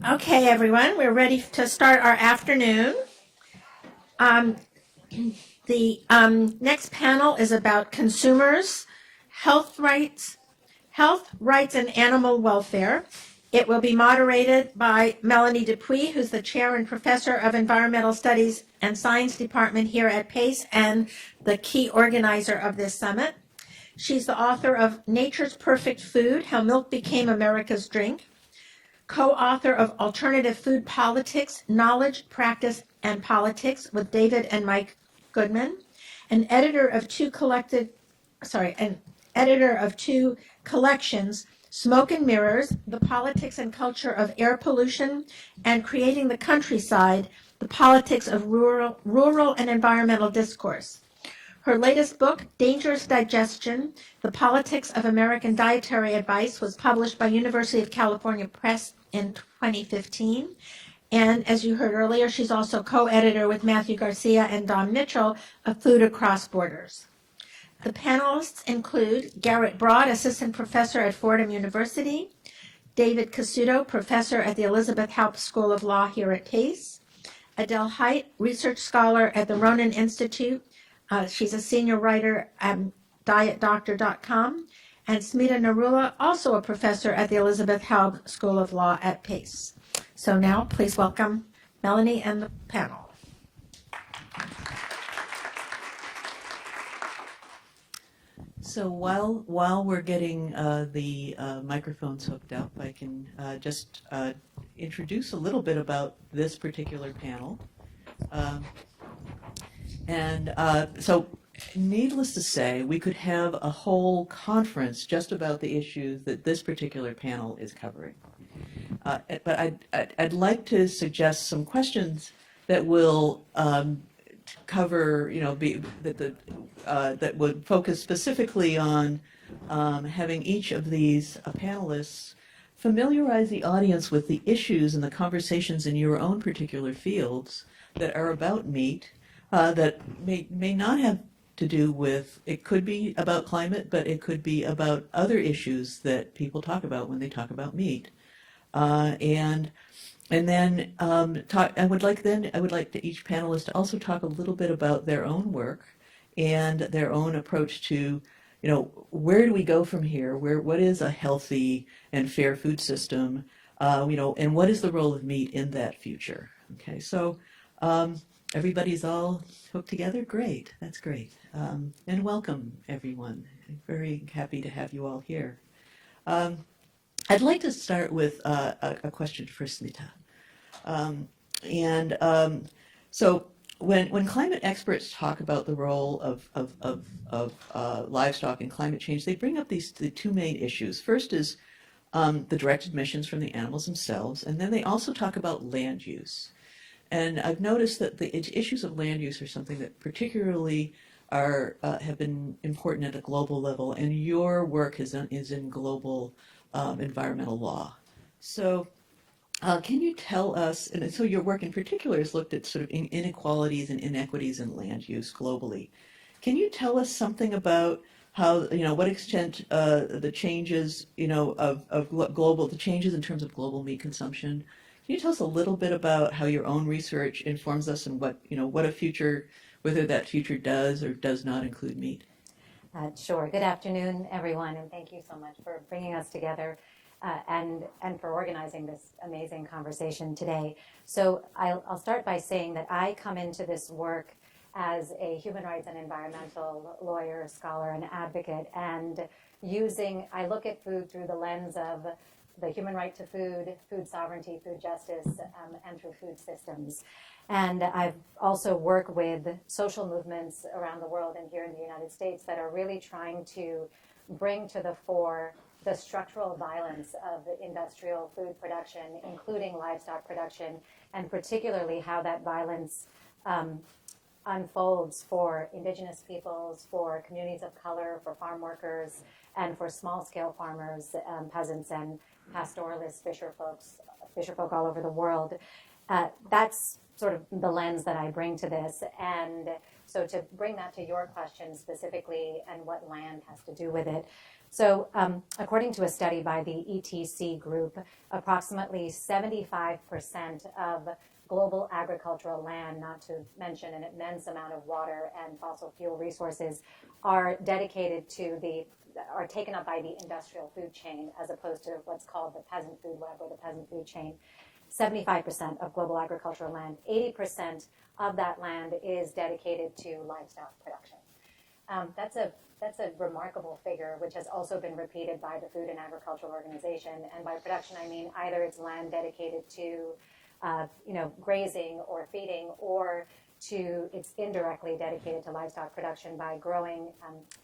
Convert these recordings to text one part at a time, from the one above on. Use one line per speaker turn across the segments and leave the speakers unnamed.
Okay, everyone, we're ready to start our afternoon. The next panel is about consumers, health rights, and animal welfare. It will be moderated by Melanie Dupuis, who's the chair and professor of environmental studies and science department here at PACE and the key organizer of this summit. She's the author of Nature's Perfect Food, How Milk Became America's Drink, co-author of Alternative Food Politics, Knowledge, Practice, and Politics with David and Mike Goodman, an editor of two collections, Smoke and Mirrors, The Politics and Culture of Air Pollution, and Creating the Countryside, The Politics of Rural and Environmental Discourse. Her latest book, Dangerous Digestion, The Politics of American Dietary Advice, was published by University of California Press in 2015. And as you heard earlier, she's also co-editor with Matthew Garcia and Don Mitchell of Food Across Borders. The panelists include Garrett Broad, assistant professor at Fordham University, David Cassuto, professor at the Elisabeth Haub School of Law here at PACE, Adele Hite, research scholar at the Ronin Institute. She's a senior writer at dietdoctor.com, and Smita Narula, also a professor at the Elisabeth Haub School of Law at PACE. So now, please welcome Melanie and the panel.
So while we're getting the microphones hooked up, I can just introduce a little bit about this particular panel. So needless to say, we could have a whole conference just about the issues that this particular panel is covering. But I'd like to suggest some questions that will cover, that would focus specifically on having each of these panelists familiarize the audience with the issues and the conversations in your own particular fields that are about meat, that may not have to do with, it could be about climate, but it could be about other issues that people talk about when they talk about meat. And then I would like to each panelist to also talk a little bit about their own work and their own approach to, where do we go from here? What is a healthy and fair food system? And what is the role of meat in that future? Okay, so everybody's all hooked together. Great, that's great. And welcome, everyone. I'm very happy to have you all here. I'd like to start with a question for Smita. So when climate experts talk about the role of livestock in climate change, they bring up the two main issues. First is the direct emissions from the animals themselves, and then they also talk about land use. And I've noticed that the issues of land use are something that particularly have been important at a global level, and your work is in global environmental law. So can you tell us, and so your work in particular has looked at sort of inequalities and inequities in land use globally. Can you tell us something about how, what extent the changes, the changes in terms of global meat consumption? Can you tell us a little bit about how your own research informs us and whether that future does or does not include meat?
Sure. Good afternoon, everyone, and thank you so much for bringing us together and for organizing this amazing conversation today. So I'll start by saying that I come into this work as a human rights and environmental lawyer, scholar, and advocate, and I look at food through the lens of the human right to food, food sovereignty, food justice, and through food systems. And I've also worked with social movements around the world and here in the United States that are really trying to bring to the fore the structural violence of industrial food production, including livestock production, and particularly how that violence unfolds for indigenous peoples, for communities of color, for farm workers, and for small-scale farmers, peasants, and pastoralists, fisher folk all over the world. That's sort of the lens that I bring to this. And so to bring that to your question specifically and what land has to do with it. So according to a study by the ETC group, approximately 75% of global agricultural land, not to mention an immense amount of water and fossil fuel resources, are taken up by the industrial food chain as opposed to what's called the peasant food web or the peasant food chain. 75% of global agricultural land, 80% of that land is dedicated to livestock production. That's a remarkable figure, which has also been repeated by the Food and Agricultural Organization. And by production, I mean either it's land dedicated to, grazing or feeding, or it's indirectly dedicated to livestock production by growing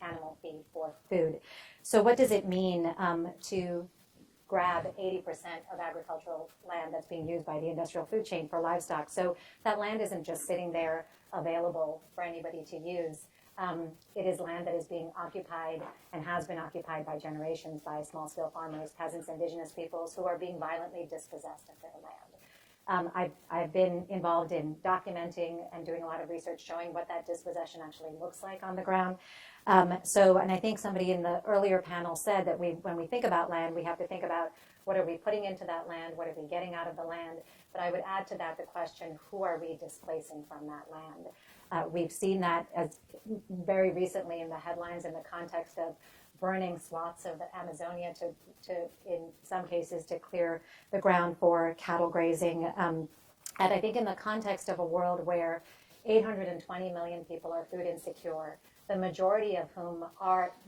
animal feed for food. So what does it mean to grab 80% of agricultural land that's being used by the industrial food chain for livestock? So that land isn't just sitting there available for anybody to use. It is land that is being occupied and has been occupied by generations by small-scale farmers, peasants, indigenous peoples who are being violently dispossessed of their land. I've been involved in documenting and doing a lot of research showing what that dispossession actually looks like on the ground. And I think somebody in the earlier panel said that when we think about land, we have to think about what are we putting into that land, what are we getting out of the land. But I would add to that the question, who are we displacing from that land? We've seen that as very recently in the headlines in the context of burning swaths of the Amazonia to in some cases, to clear the ground for cattle grazing. And I think in the context of a world where 820 million people are food insecure, the majority of whom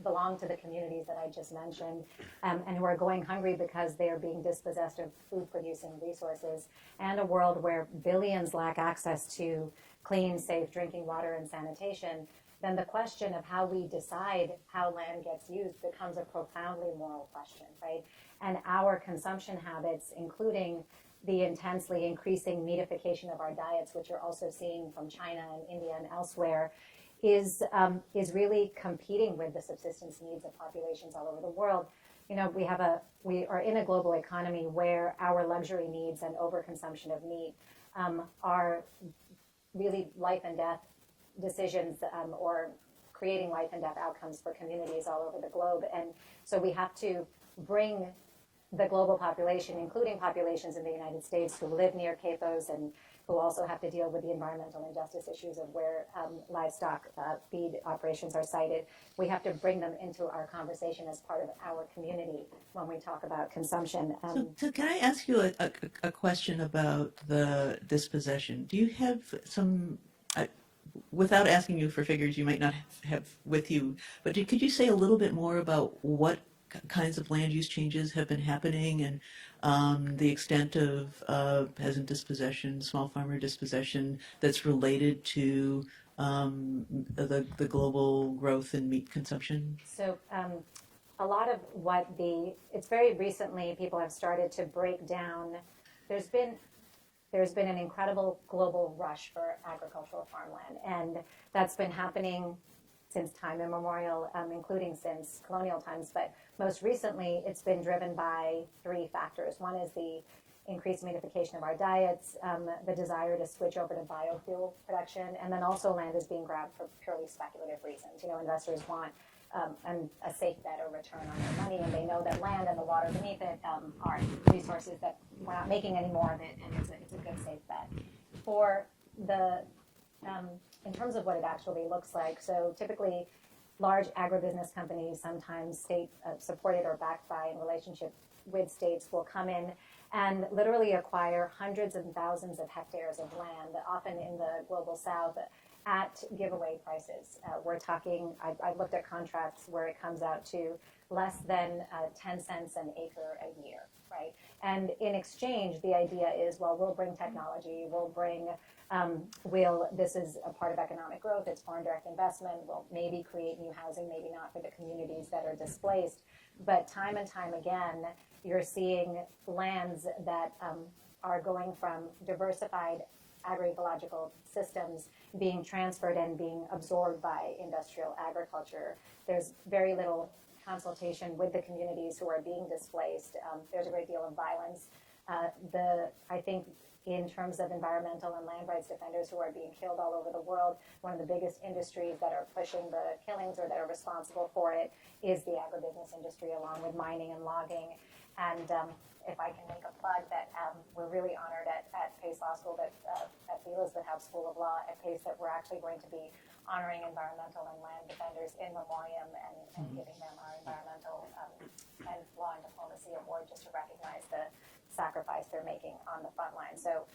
belong to the communities that I just mentioned, and who are going hungry because they are being dispossessed of food-producing resources, and a world where billions lack access to clean, safe drinking water and sanitation, then the question of how we decide how land gets used becomes a profoundly moral question, right? And our consumption habits, including the intensely increasing meatification of our diets, which you're also seeing from China and India and elsewhere, is really competing with the subsistence needs of populations all over the world. You know, we are in a global economy where our luxury needs and overconsumption of meat are really life and death decisions, or creating life and death outcomes for communities all over the globe. And so we have to bring the global population, including populations in the United States who live near CAFOs and who also have to deal with the environmental injustice issues of where livestock feed operations are sited. We have to bring them into our conversation as part of our community when we talk about consumption.
So can I ask you a question about the dispossession? Do you have some, without asking you for figures you might not have with you, but could you say a little bit more about what kinds of land use changes have been happening and the extent of peasant dispossession, small farmer dispossession that's related to the global growth in meat consumption?
So a lot of it's very recently people have started to break down. There's been an incredible global rush for agricultural farmland, and that's been happening since time immemorial, including since colonial times. But most recently, it's been driven by three factors. One is the increased meatification of our diets, the desire to switch over to biofuel production, and then also land is being grabbed for purely speculative reasons. You know, investors want a safe bet or return on their money, and they know that land and the water beneath it are resources that we're not making any more of it, and it's a good safe bet. For the in terms of what it actually looks like, so typically large agribusiness companies, sometimes state supported or backed by in relationship with states, will come in and literally acquire hundreds and thousands of hectares of land, often in the global south, at giveaway prices. We're talking, I've looked at contracts where it comes out to less than 10 cents an acre a year, right? And in exchange, the idea is, well, we'll bring technology, we'll bring, this is a part of economic growth, it's foreign direct investment, we'll maybe create new housing, maybe not for the communities that are displaced. But time and time again, you're seeing lands that are going from diversified agroecological systems being transferred and being absorbed by industrial agriculture. There's very little consultation with the communities who are being displaced. There's a great deal of violence. I think in terms of environmental and land rights defenders who are being killed all over the world. One of the biggest industries that are pushing the killings or that are responsible for it is the agribusiness industry, along with mining and logging. And if I can make a plug, that we're really honored at Pace Law School, that at the Elisabeth Haub School of Law at Pace, that we're actually going to be honoring environmental and land defenders in memoriam and giving them our environmental and law and diplomacy award, just to recognize the sacrifice they're making on the front line. So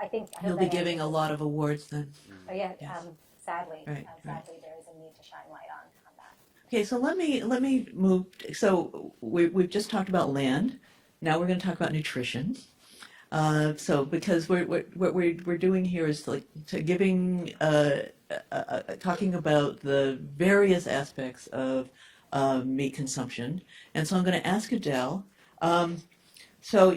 I think
You'll be giving a lot of awards then.
Oh yeah,
Yes.
sadly,
Right,
sadly there is a need to shine light on that.
Okay, so let me move. So we've just talked about land. Now we're going to talk about nutrition. So because what we're doing here is like giving talking about the various aspects of meat consumption, and so I'm going to ask Adele. So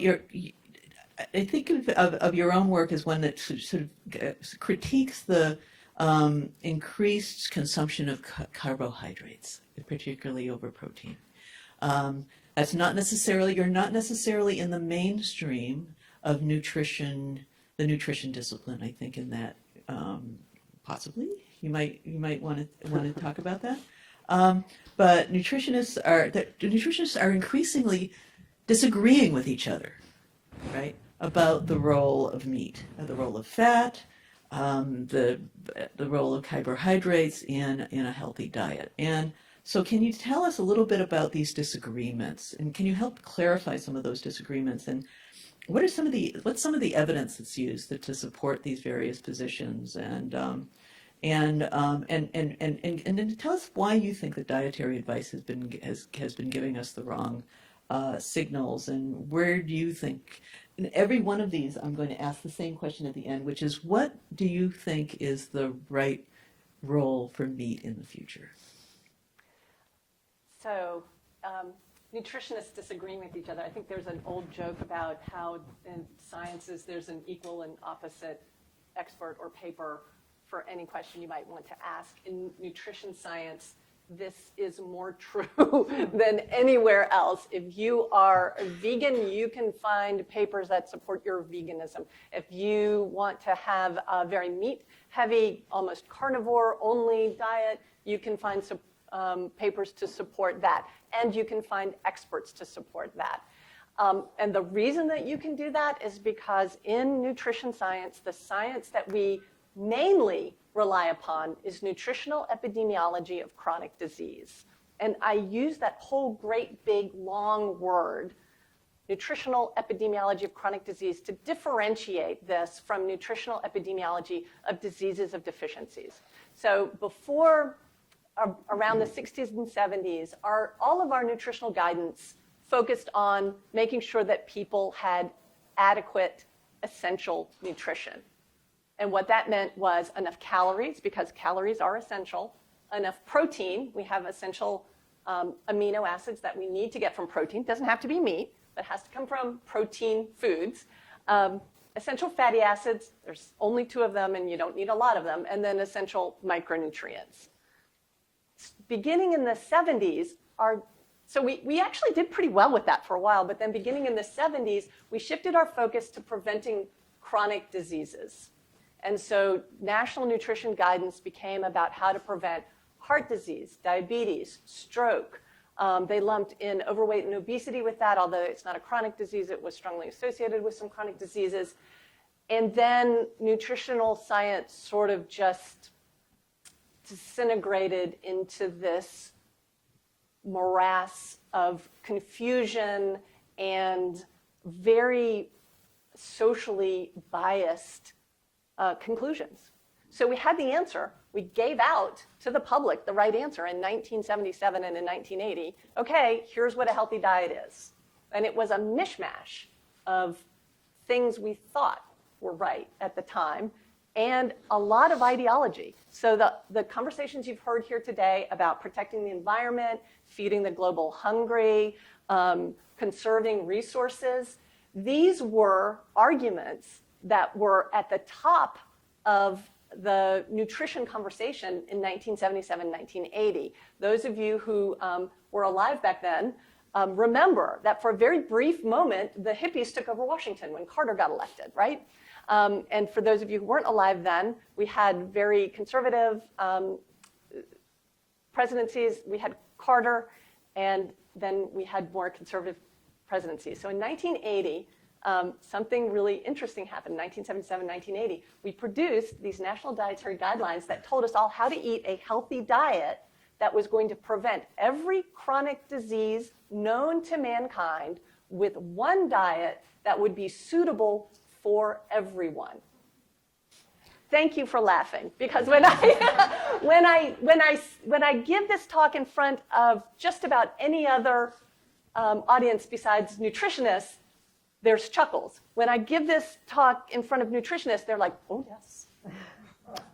I think of your own work as one that sort of critiques the increased consumption of carbohydrates, particularly over protein. That's not necessarily, you're not necessarily in the mainstream of nutrition, the nutrition discipline, I think, in that possibly you might want to talk about that. But nutritionists are increasingly disagreeing with each other, right, about the role of meat, the role of fat, the role of carbohydrates in a healthy diet. And so can you tell us a little bit about these disagreements, and can you help clarify some of those disagreements, and what's some of the evidence that's used to support these various positions, and then tell us why you think that dietary advice has been giving us the wrong signals, and where do you think, in every one of these I'm going to ask the same question at the end, which is, what do you think is the right role for meat in the future?
So nutritionists disagreeing with each other. I think there's an old joke about how in sciences there's an equal and opposite expert or paper for any question you might want to ask. In nutrition science, this is more true than anywhere else. If you are a vegan, you can find papers that support your veganism. If you want to have a very meat-heavy, almost carnivore-only diet, you can find papers to support that. And you can find experts to support that. And the reason that you can do that is because in nutrition science, the science that we mainly rely upon is nutritional epidemiology of chronic disease. And I use that whole great big long word, nutritional epidemiology of chronic disease, to differentiate this from nutritional epidemiology of diseases of deficiencies. So before around the 60s and 70s, all of our nutritional guidance focused on making sure that people had adequate essential nutrition. And what that meant was enough calories, because calories are essential, enough protein. We have essential amino acids that we need to get from protein. It doesn't have to be meat, but it has to come from protein foods. Essential fatty acids, there's only 2 of them and you don't need a lot of them, and then essential micronutrients. Beginning in the 70s, so we actually did pretty well with that for a while, but then beginning in the 70s, we shifted our focus to preventing chronic diseases. And so national nutrition guidance became about how to prevent heart disease, diabetes, stroke. They lumped in overweight and obesity with that, although it's not a chronic disease, it was strongly associated with some chronic diseases. And then nutritional science sort of just disintegrated into this morass of confusion and very socially biased conclusions. So we had the answer. We gave out to the public the right answer in 1977 and in 1980. Okay, here's what a healthy diet is. And it was a mishmash of things we thought were right at the time and a lot of ideology. So the conversations you've heard here today about protecting the environment, feeding the global hungry, conserving resources, these were arguments that were at the top of the nutrition conversation in 1977, 1980. Those of you who were alive back then remember that for a very brief moment, the hippies took over Washington when Carter got elected, right? And for those of you who weren't alive then, we had very conservative presidencies. We had Carter, and then we had more conservative presidencies. So in 1980, something really interesting happened. 1977, 1980, we produced these national dietary guidelines that told us all how to eat a healthy diet that was going to prevent every chronic disease known to mankind with one diet that would be suitable for everyone. Thank you for laughing, because when I give this talk in front of just about any other audience besides nutritionists, there's chuckles. When I give this talk in front of nutritionists, they're like, oh yes,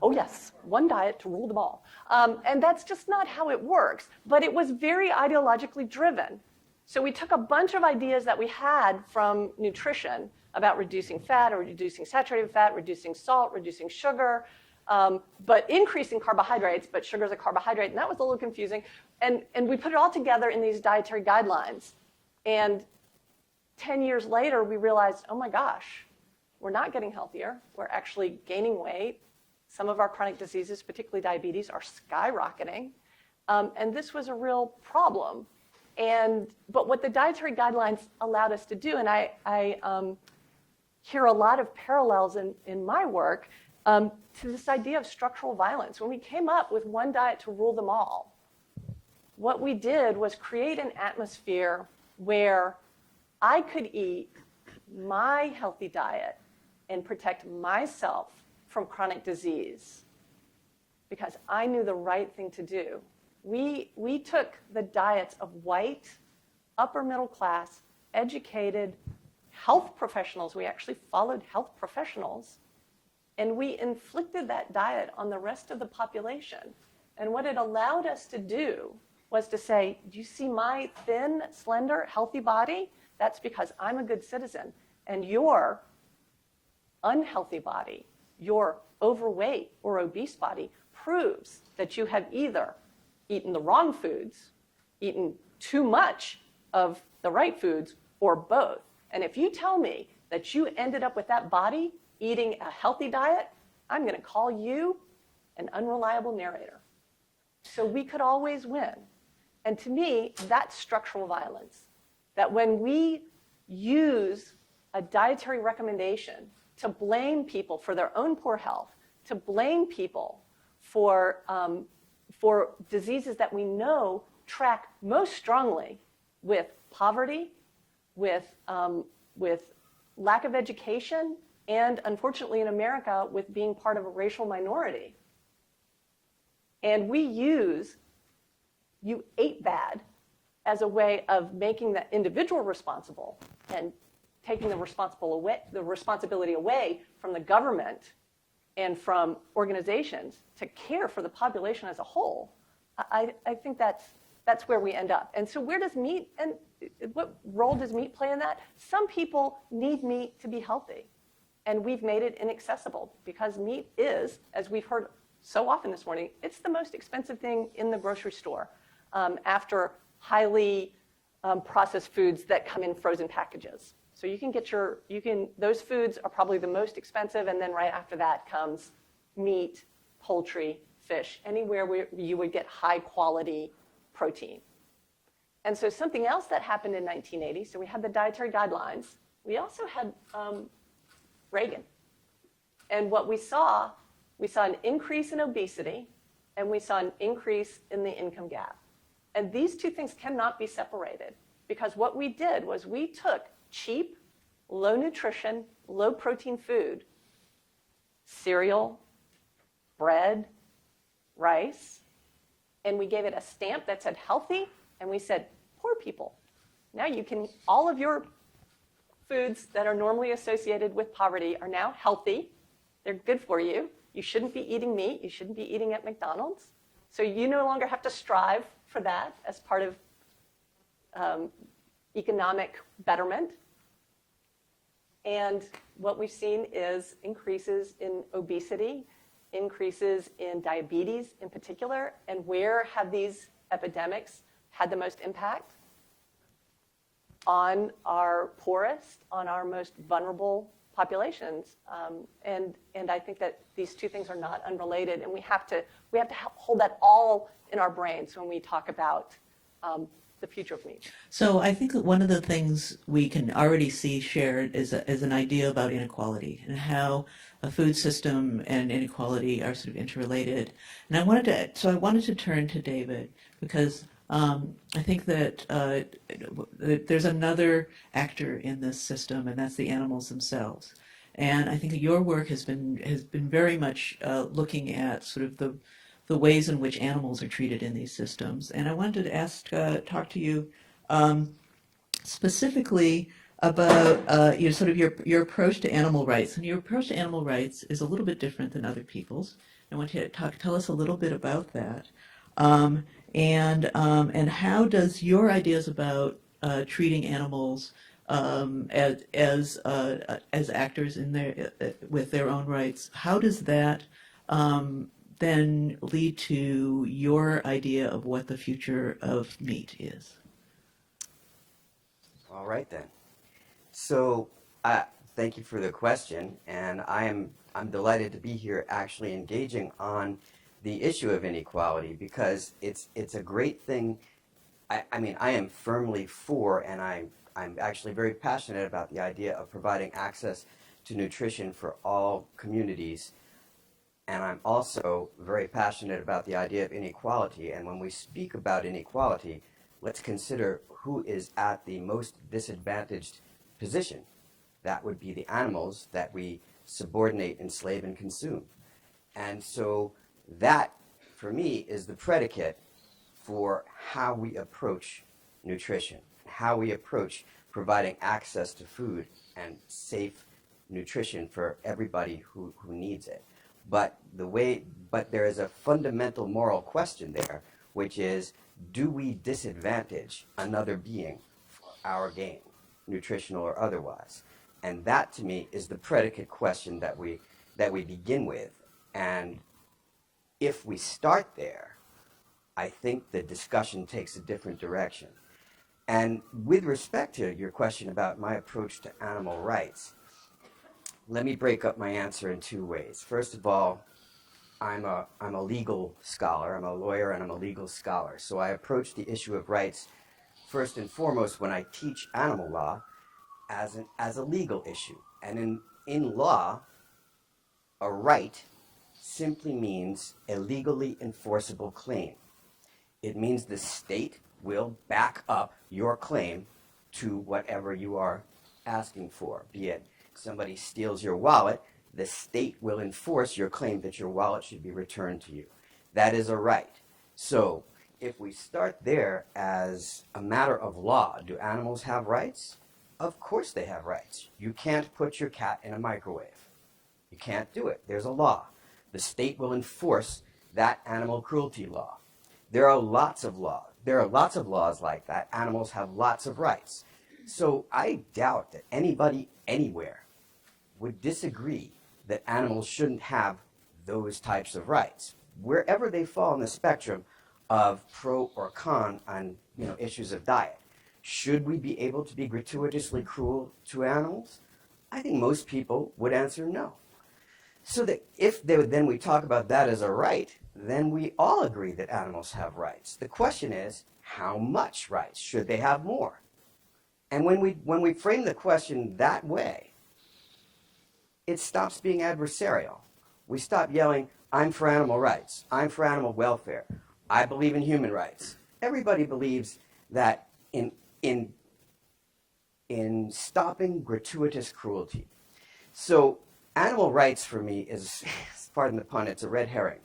oh yes, one diet to rule them all. And that's just not how it works. But it was very ideologically driven. So we took a bunch of ideas that we had from nutrition about reducing fat or reducing saturated fat, reducing salt, reducing sugar, but increasing carbohydrates, but sugar is a carbohydrate, and that was a little confusing. And we put it all together in these dietary guidelines. And 10 years later, we realized, oh my gosh, we're not getting healthier. We're actually gaining weight. Some of our chronic diseases, particularly diabetes, are skyrocketing. And this was a real problem. But what the dietary guidelines allowed us to do, and I hear a lot of parallels in my work to this idea of structural violence. When we came up with one diet to rule them all, what we did was create an atmosphere where I could eat my healthy diet and protect myself from chronic disease because I knew the right thing to do. We took the diets of white, upper middle class, educated health professionals. We actually followed health professionals, and we inflicted that diet on the rest of the population. And what it allowed us to do was to say, do you see my thin, slender, healthy body? That's because I'm a good citizen. And your unhealthy body, your overweight or obese body, proves that you have either eaten the wrong foods, eaten too much of the right foods, or both. And if you tell me that you ended up with that body eating a healthy diet, I'm going to call you an unreliable narrator. So we could always win. And to me, that's structural violence. That when we use a dietary recommendation to blame people for their own poor health, to blame people for diseases that we know track most strongly with poverty, with lack of education, and unfortunately in America, with being part of a racial minority. And we use you ate bad as a way of making the individual responsible and taking the responsibility away from the government and from organizations to care for the population as a whole. I think that's where we end up. And so where does meat, and what role does meat play in that? Some people need meat to be healthy, and we've made it inaccessible because meat is, as we've heard so often this morning, it's the most expensive thing in the grocery store after highly processed foods that come in frozen packages. So you can get those foods are probably the most expensive, and then right after that comes meat, poultry, fish, anywhere where you would get high quality protein. And so something else that happened in 1980, so we had the dietary guidelines. We also had Reagan. And what we saw an increase in obesity, and we saw an increase in the income gap. And these two things cannot be separated, because what we did was we took cheap, low nutrition, low protein food, cereal, bread, rice, and we gave it a stamp that said healthy, and we said, poor people, now you can, all of your foods that are normally associated with poverty are now healthy. They're good for you. You shouldn't be eating meat. You shouldn't be eating at McDonald's. So you no longer have to strive for that as part of economic betterment. And what we've seen is increases in obesity, increases in diabetes in particular. And where have these epidemics had the most impact? on our poorest, on our most vulnerable populations. And I think that these two things are not unrelated, and we have to hold that all in our brains when we talk about the future of meat.
So I think that one of the things we can already see shared is an idea about inequality and how a food system and inequality are sort of interrelated. And I wanted to turn to David because I think that there's another actor in this system, and that's the animals themselves. And I think that your work has been very much looking at sort of the ways in which animals are treated in these systems. And I wanted to talk to you specifically about sort of your approach to animal rights. And your approach to animal rights is a little bit different than other people's. I want you to tell us a little bit about that. And how does your ideas about treating animals as actors in their with their own rights, how does that then lead to your idea of what the future of meat is?
All right then. So thank you for the question, and I'm delighted to be here actually engaging on the issue of inequality because it's a great thing. I mean, I am firmly for, and I'm actually very passionate about the idea of providing access to nutrition for all communities. And I'm also very passionate about the idea of inequality. And when we speak about inequality, let's consider who is at the most disadvantaged position. That would be the animals that we subordinate, enslave, and consume. And so that, for me, is the predicate for how we approach nutrition, how we approach providing access to food and safe nutrition for everybody who needs it. But there is a fundamental moral question there, which is, do we disadvantage another being for our gain, nutritional or otherwise? And that, to me, is the predicate question that we begin with. And if we start there, I think the discussion takes a different direction. And with respect to your question about my approach to animal rights, let me break up my answer in two ways. First of all, I'm a legal scholar. I'm a lawyer and I'm a legal scholar. So I approach the issue of rights first and foremost when I teach animal law as a legal issue. And in law, a right simply means a legally enforceable claim. It means the state will back up your claim to whatever you are asking for, be it somebody steals your wallet, the state will enforce your claim that your wallet should be returned to you. That is a right. So if we start there as a matter of law, do animals have rights? Of course they have rights. You can't put your cat in a microwave. You can't do it. There's a law. The state will enforce that animal cruelty law. There are lots of laws. There are lots of laws like that. Animals have lots of rights. So I doubt that anybody anywhere would disagree that animals shouldn't have those types of rights. Wherever they fall on the spectrum of pro or con on issues of diet. Should we be able to be gratuitously cruel to animals? I think most people would answer no. So that if then we talk about that as a right, then we all agree that animals have rights. The question is, how much rights? Should they have more? And when we frame the question that way, it stops being adversarial. We stop yelling, I'm for animal rights. I'm for animal welfare. I believe in human rights. Everybody believes that in stopping gratuitous cruelty. So animal rights for me is, pardon the pun, it's a red herring.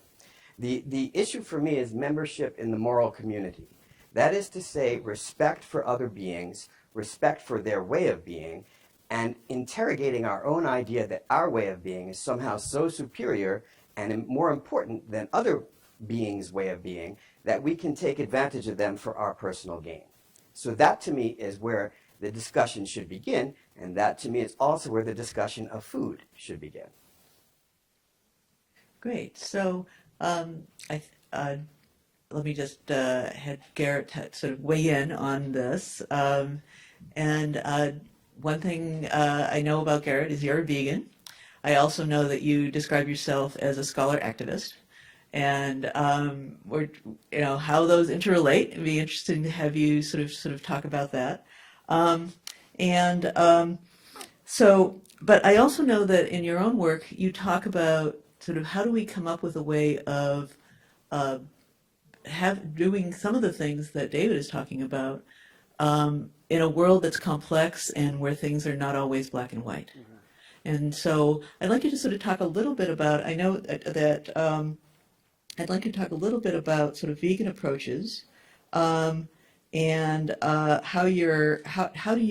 The issue for me is membership in the moral community. That is to say, respect for other beings, respect for their way of being, and interrogating our own idea that our way of being is somehow so superior and more important than other beings' way of being that we can take advantage of them for our personal gain. So that to me is where the discussion should begin, and that to me is also where the discussion of food should begin.
Great. So let me just have Garrett sort of weigh in on this. And one thing I know about Garrett is you're a vegan. I also know that you describe yourself as a scholar activist. And we're, how those interrelate. It'd be interesting to have you sort of talk about that. And but I also know that in your own work, you talk about sort of how do we come up with a way of doing some of the things that David is talking about in a world that's complex and where things are not always black and white. Mm-hmm. And so I'd like you to sort of talk a little bit about, I know that I'd like you to talk a little bit about sort of vegan approaches and how do you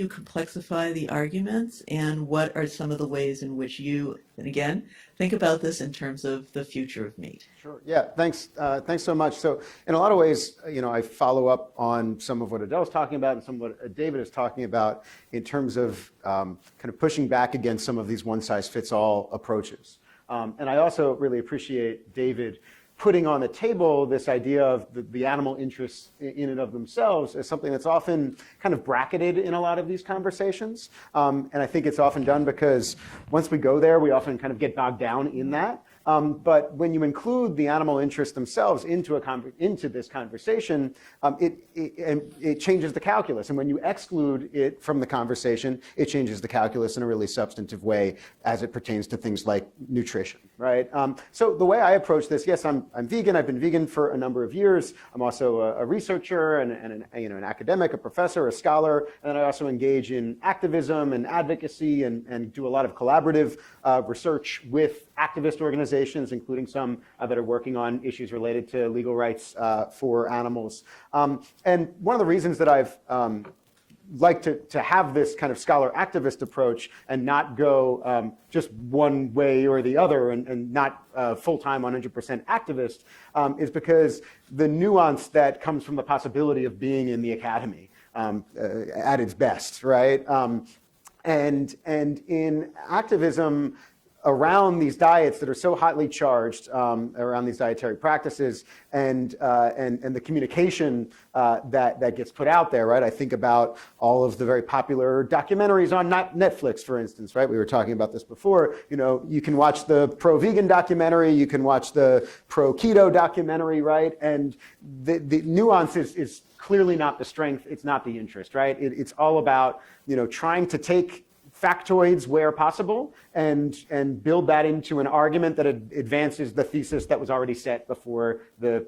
complexify the arguments, and what are some of the ways in which you, and again, think about this in terms of the future of meat.
Sure. Yeah. Thanks. Thanks so much. So, in a lot of ways, I follow up on some of what Adele's talking about and some of what David is talking about in terms of kind of pushing back against some of these one-size-fits-all approaches. And I also really appreciate David putting on the table this idea of the animal interests in and of themselves as something that's often kind of bracketed in a lot of these conversations. And I think it's often done because once we go there, we often kind of get bogged down in that. But when you include the animal interests themselves into this conversation, it changes the calculus. And when you exclude it from the conversation, it changes the calculus in a really substantive way as it pertains to things like nutrition, right? So the way I approach this, yes, I'm vegan. I've been vegan for a number of years. I'm also a researcher and an academic, a professor, a scholar, and then I also engage in activism and advocacy and do a lot of collaborative research with activist organizations, including some that are working on issues related to legal rights for animals. And one of the reasons that I've like to have this kind of scholar activist approach and not go just one way or the other and not full-time 100% activist is because the nuance that comes from the possibility of being in the academy at its best, right? And in activism around these diets that are so hotly charged, around these dietary practices and the communication that gets put out there, right? I think about all of the very popular documentaries on Netflix, for instance, right? We were talking about this before. You can watch the pro-vegan documentary, you can watch the pro-keto documentary, right? And the nuance is clearly not the strength, it's not the interest, right? It's all about, trying to take factoids where possible and build that into an argument that advances the thesis that was already set before the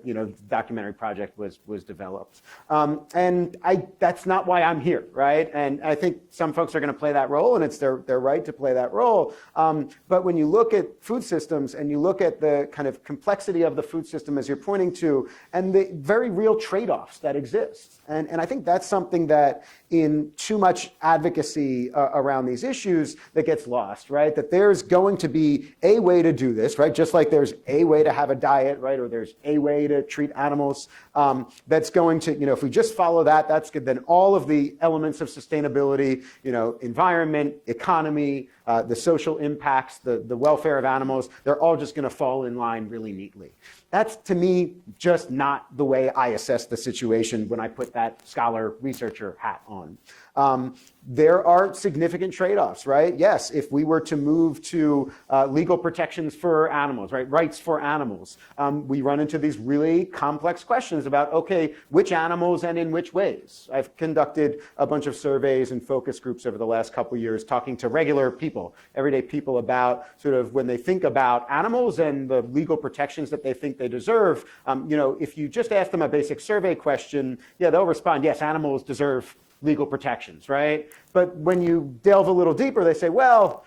documentary project was developed. And that's not why I'm here, right? And I think some folks are going to play that role, and it's their right to play that role. But when you look at food systems and you look at the kind of complexity of the food system as you're pointing to, and the very real trade-offs that exist, and I think that's something that in too much advocacy around these issues that gets lost, right? That there's going to be a way to do this, right? Just like there's a way to have a diet, right? Or there's a way to treat animals that's going to, if we just follow that, that's good. Then all of the elements of sustainability, environment, economy, the social impacts, the welfare of animals, they're all just going to fall in line really neatly. That's, to me, just not the way I assess the situation when I put that scholar researcher hat on. There are significant trade-offs, right? Yes, if we were to move to legal protections for animals, right, rights for animals, we run into these really complex questions about, okay, which animals and in which ways? I've conducted a bunch of surveys and focus groups over the last couple of years talking to regular people, everyday people, about sort of when they think about animals and the legal protections that they think they deserve. If you just ask them a basic survey question, yeah, they'll respond, yes, animals deserve legal protections, right? But when you delve a little deeper, they say, well,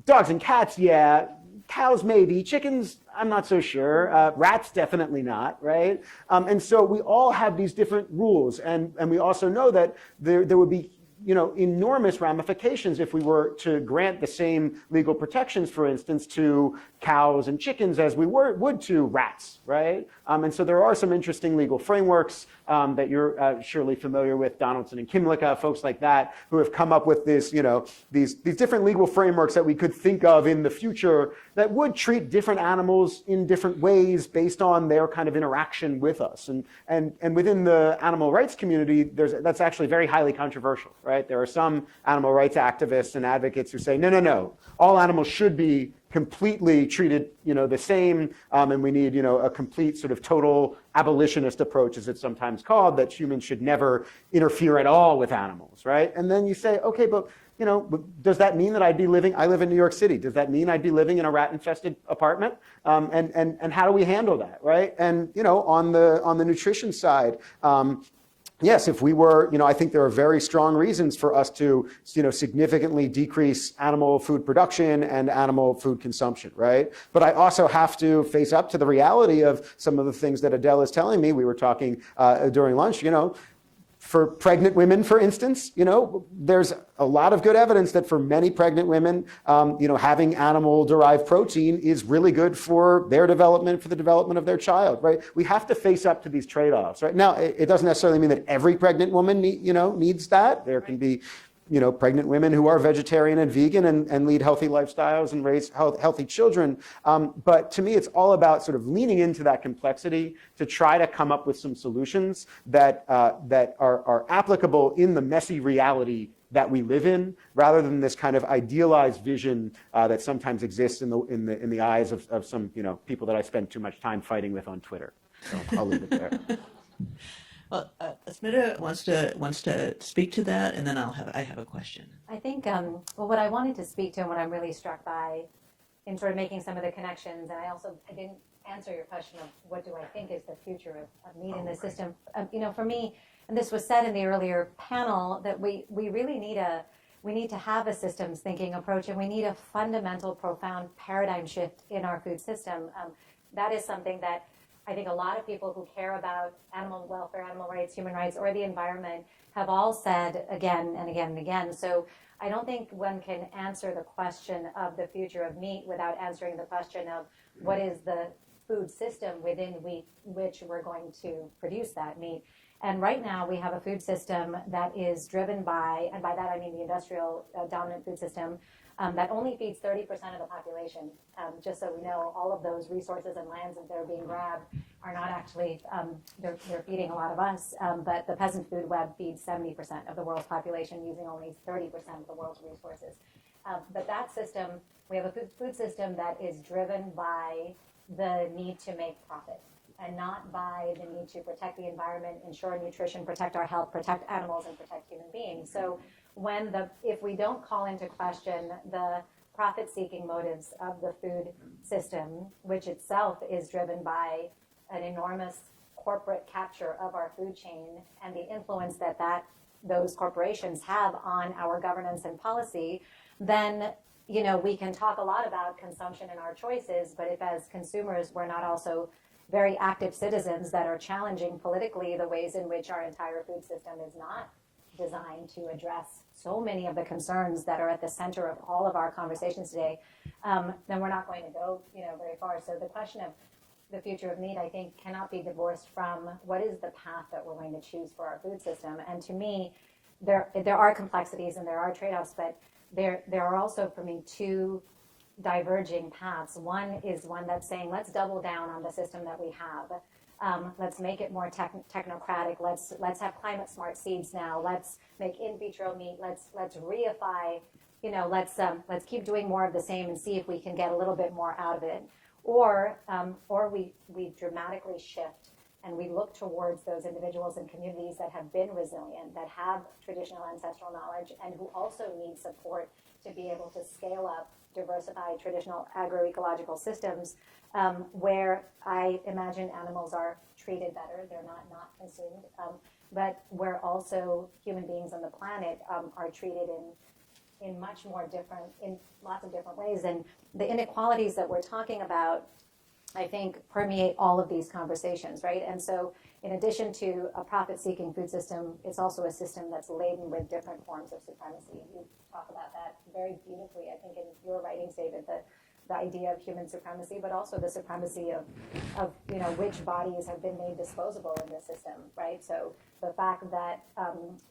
dogs and cats, yeah, cows maybe, chickens, I'm not so sure, rats definitely not, right? And so we all have these different rules, and we also know that there would be enormous ramifications if we were to grant the same legal protections, for instance, to cows and chickens as we would to rats, right? And so there are some interesting legal frameworks that you're surely familiar with, Donaldson and Kimlicka, folks like that, who have come up with this, these different legal frameworks that we could think of in the future that would treat different animals in different ways based on their kind of interaction with us. And within the animal rights community, that's actually very highly controversial, right? There are some animal rights activists and advocates who say, no, no, no, all animals should be completely treated, the same, and we need, a complete sort of total abolitionist approach, as it's sometimes called, that humans should never interfere at all with animals, right? And then you say, okay, but does that mean that I live in New York City, does that mean I'd be living in a rat-infested apartment? And how do we handle that, right? And, on the nutrition side, yes, if we were, I think there are very strong reasons for us to, significantly decrease animal food production and animal food consumption, right? But I also have to face up to the reality of some of the things that Adele is telling me. We were talking during lunch, for pregnant women, for instance, there's a lot of good evidence that for many pregnant women, having animal-derived protein is really good for their development, for the development of their child, right? We have to face up to these trade-offs, right? Now, it doesn't necessarily mean that every pregnant woman, needs that. There can be, pregnant women who are vegetarian and vegan and lead healthy lifestyles and raise healthy children. But to me, it's all about sort of leaning into that complexity to try to come up with some solutions that are applicable in the messy reality that we live in, rather than this kind of idealized vision that sometimes exists in the eyes of some people that I spend too much time fighting with on Twitter. So I'll leave it there.
Well, Smita wants to speak to that, and then I have a question.
I think, what I wanted to speak to and what I'm really struck by in sort of making some of the connections, and I didn't answer your question of what do I think is the future of meat in the system. For me, and this was said in the earlier panel, that we really need to have a systems thinking approach, and we need a fundamental, profound paradigm shift in our food system. That is something that I think a lot of people who care about animal welfare, animal rights, human rights, or the environment have all said again and again and again. So I don't think one can answer the question of the future of meat without answering the question of what is the food system within which we're going to produce that meat. And right now we have a food system that is driven by, and by that I mean the industrial dominant food system, that only feeds 30% of the population. Just so we know, all of those resources and lands that are being grabbed are not actually, they're feeding a lot of us, but the peasant food web feeds 70% of the world's population using only 30% of the world's resources. But that system, we have a food system that is driven by the need to make profit, and not by the need to protect the environment, ensure nutrition, protect our health, protect animals, and protect human beings. So if we don't call into question the profit-seeking motives of the food system, which itself is driven by an enormous corporate capture of our food chain and the influence that those corporations have on our governance and policy, then we can talk a lot about consumption and our choices, but if as consumers we're not also very active citizens that are challenging politically the ways in which our entire food system is not designed to address so many of the concerns that are at the center of all of our conversations today, then we're not going to go, very far. So the question of the future of meat, I think, cannot be divorced from what is the path that we're going to choose for our food system. And to me, there are complexities and there are trade-offs, but there are also, for me, two diverging paths. One is one that's saying, let's double down on the system that we have. Let's make it more technocratic. Let's have climate smart seeds now. Let's make in vitro meat. Let's reify. Let's keep doing more of the same and see if we can get a little bit more out of it. Or we dramatically shift and we look towards those individuals and communities that have been resilient, that have traditional ancestral knowledge, and who also need support to be able to scale up diversified traditional agroecological systems, where I imagine animals are treated better, they're not consumed, but where also human beings on the planet are treated in much more different, in lots of different ways. And the inequalities that we're talking about, I think, permeate all of these conversations, right? And so in addition to a profit-seeking food system, it's also a system that's laden with different forms of supremacy. You talk about that very beautifully, I think, in your writings, David, the idea of human supremacy, but also the supremacy of which bodies have been made disposable in the system, right? So the fact that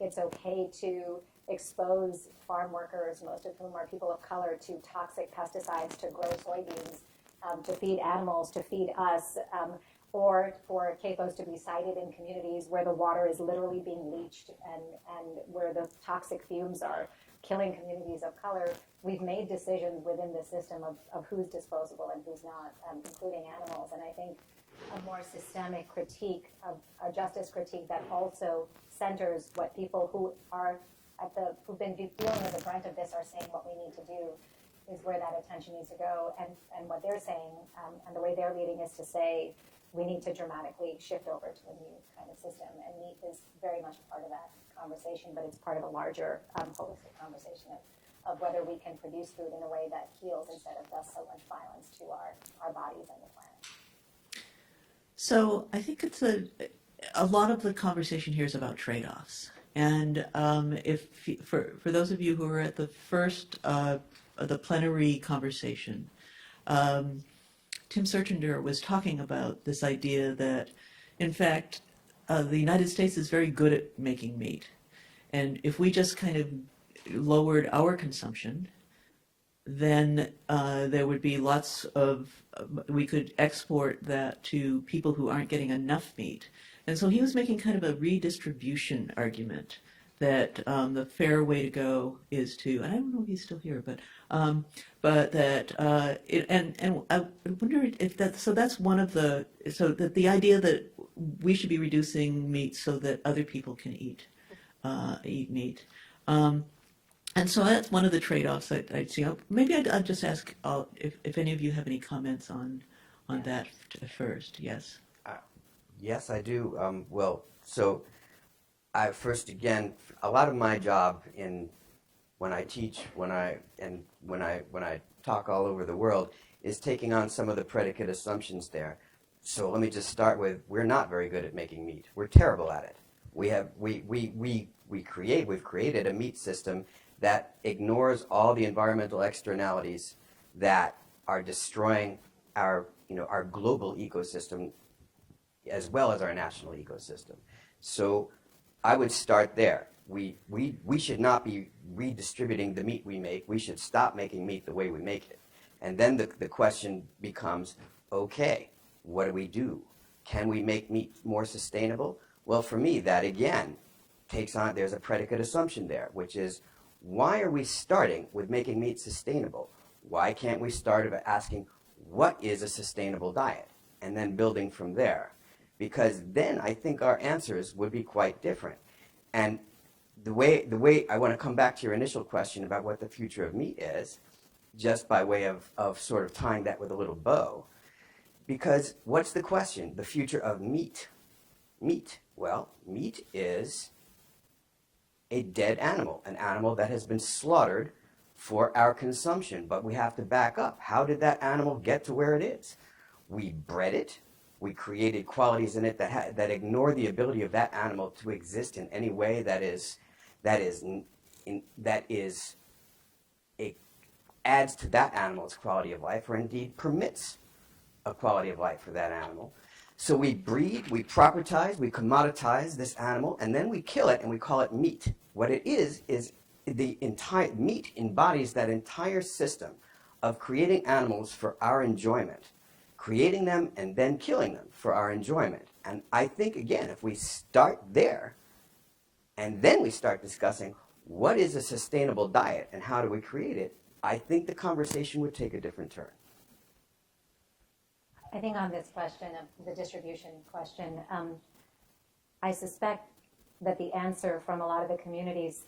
it's okay to expose farm workers, most of whom are people of color, to toxic pesticides, to grow soybeans, to feed animals, to feed us, or for CAFOs to be sited in communities where the water is literally being leached and where the toxic fumes are killing communities of color. We've made decisions within the system of who's disposable and who's not, including animals. And I think a more systemic critique, of a justice critique that also centers what people who are who've been feeling the brunt of this are saying what we need to do, is where that attention needs to go. And what they're saying, and the way they're leading, is to say we need to dramatically shift over to a new kind of system. And meat is very much part of that conversation, but it's part of a larger holistic conversation of whether we can produce food in a way that heals instead of does so much violence to our bodies and the planet.
So I think it's a lot of the conversation here is about trade-offs. And if for those of you who were at the first the plenary conversation, Tim Sertinger was talking about this idea that, in fact, the United States is very good at making meat, and if we just kind of lowered our consumption, then there would be lots of, we could export that to people who aren't getting enough meat. And so he was making kind of a redistribution argument that the fair way to go is to, and I don't know if he's still here, but that, and I wonder if that, so that's one of the, so that the idea that we should be reducing meat so that other people can eat meat. And so that's one of the trade-offs that I'd see. Maybe I'd just ask if any of you have any comments on that first. Yes.
Yes, I do. Well, so I first, again, a lot of my job when I teach, when I talk all over the world, is taking on some of the predicate assumptions there. So let me just start with, we're not very good at making meat. We're terrible at it. We've created a meat system that ignores all the environmental externalities that are destroying our global ecosystem as well as our national ecosystem. So I would start there. We should not be redistributing the meat we make. We should stop making meat the way we make it. And then the question becomes, okay, what do we do? Can we make meat more sustainable? Well, for me, that again there's a predicate assumption there, which is, why are we starting with making meat sustainable? Why can't we start by asking, what is a sustainable diet? And then building from there. Because then I think our answers would be quite different. And the way I want to come back to your initial question about what the future of meat is, just by way of sort of tying that with a little bow. Because what's the question? The future of meat. Meat. Well, meat is a dead animal, an animal that has been slaughtered for our consumption. But we have to back up. How did that animal get to where it is? We bred it. We created qualities in it that ignore the ability of that animal to exist in any way adds to that animal's quality of life, or indeed permits a quality of life for that animal. So we breed, we propertize, we commoditize this animal, and then we kill it and we call it meat. What it is the entire meat embodies that entire system of creating animals for our enjoyment, creating them and then killing them for our enjoyment. And I think, again, if we start there and then we start discussing what is a sustainable diet and how do we create it, I think the conversation would take a different turn.
I think on this question of the distribution question, I suspect that the answer from a lot of the communities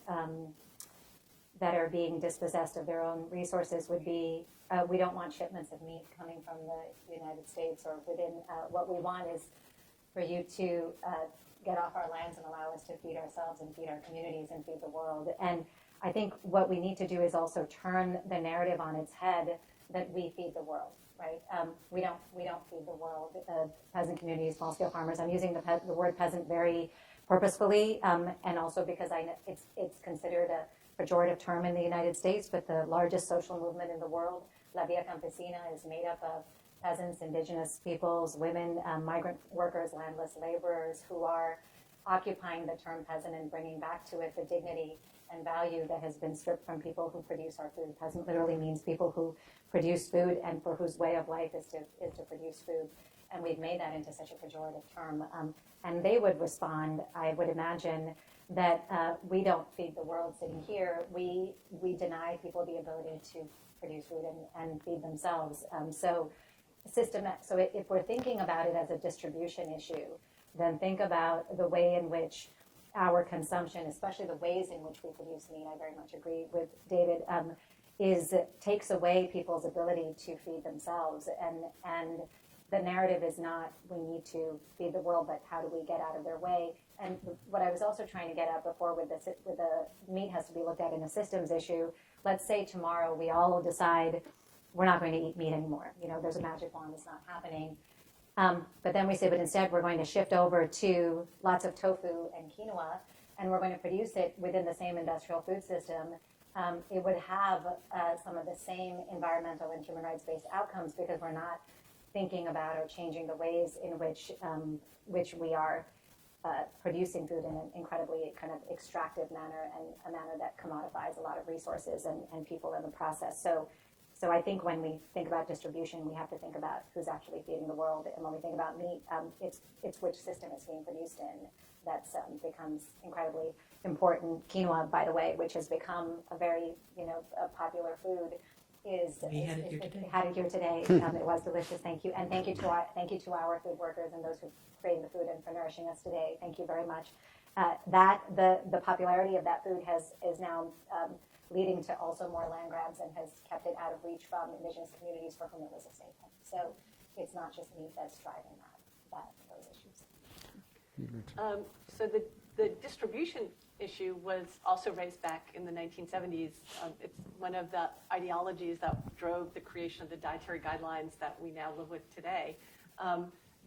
that are being dispossessed of their own resources would be, we don't want shipments of meat coming from the United States or within. What we want is for you to get off our lands and allow us to feed ourselves and feed our communities and feed the world. And I think what we need to do is also turn the narrative on its head that we feed the world, right? We don't feed the world. Peasant communities, small-scale farmers. I'm using the word peasant very purposefully, and also because it's considered a pejorative term in the United States, but the largest social movement in the world, La Via Campesina, is made up of peasants, indigenous peoples, women, migrant workers, landless laborers who are occupying the term peasant and bringing back to it the dignity and value that has been stripped from people who produce our food. Peasant literally means people who produce food and for whose way of life is to produce food. And we've made that into such a pejorative term. And they would respond, I would imagine, that we don't feed the world sitting here. We deny people the ability to produce food and feed themselves. So if we're thinking about it as a distribution issue, then think about the way in which our consumption, especially the ways in which we produce meat, I very much agree with David, takes away people's ability to feed themselves. And the narrative is not we need to feed the world, but how do we get out of their way? And what I was also trying to get at before with the meat has to be looked at in a systems issue. Let's say tomorrow we all decide we're not going to eat meat anymore. There's a magic wand, it's not happening. But then we say, but instead we're going to shift over to lots of tofu and quinoa, and we're going to produce it within the same industrial food system. It would have some of the same environmental and human rights-based outcomes because we're not thinking about or changing the ways in which we are producing food in an incredibly kind of extractive manner and a manner that commodifies a lot of resources and people in the process. So I think when we think about distribution, we have to think about who's actually feeding the world. And when we think about meat, it's which system it's being produced in that becomes incredibly important. Quinoa, by the way, which has become a very a popular food,
We had it here today.
Had it here today. It was delicious. Thank you, and thank you to our food workers and those who created the food and for nourishing us today. Thank you very much. The popularity of that food is now leading to also more land grabs and has kept it out of reach from indigenous communities for whom it was a staple. So it's not just meat that's driving those issues.
So the distribution issue was also raised back in the 1970s. It's one of the ideologies that drove the creation of the dietary guidelines that we now live with today.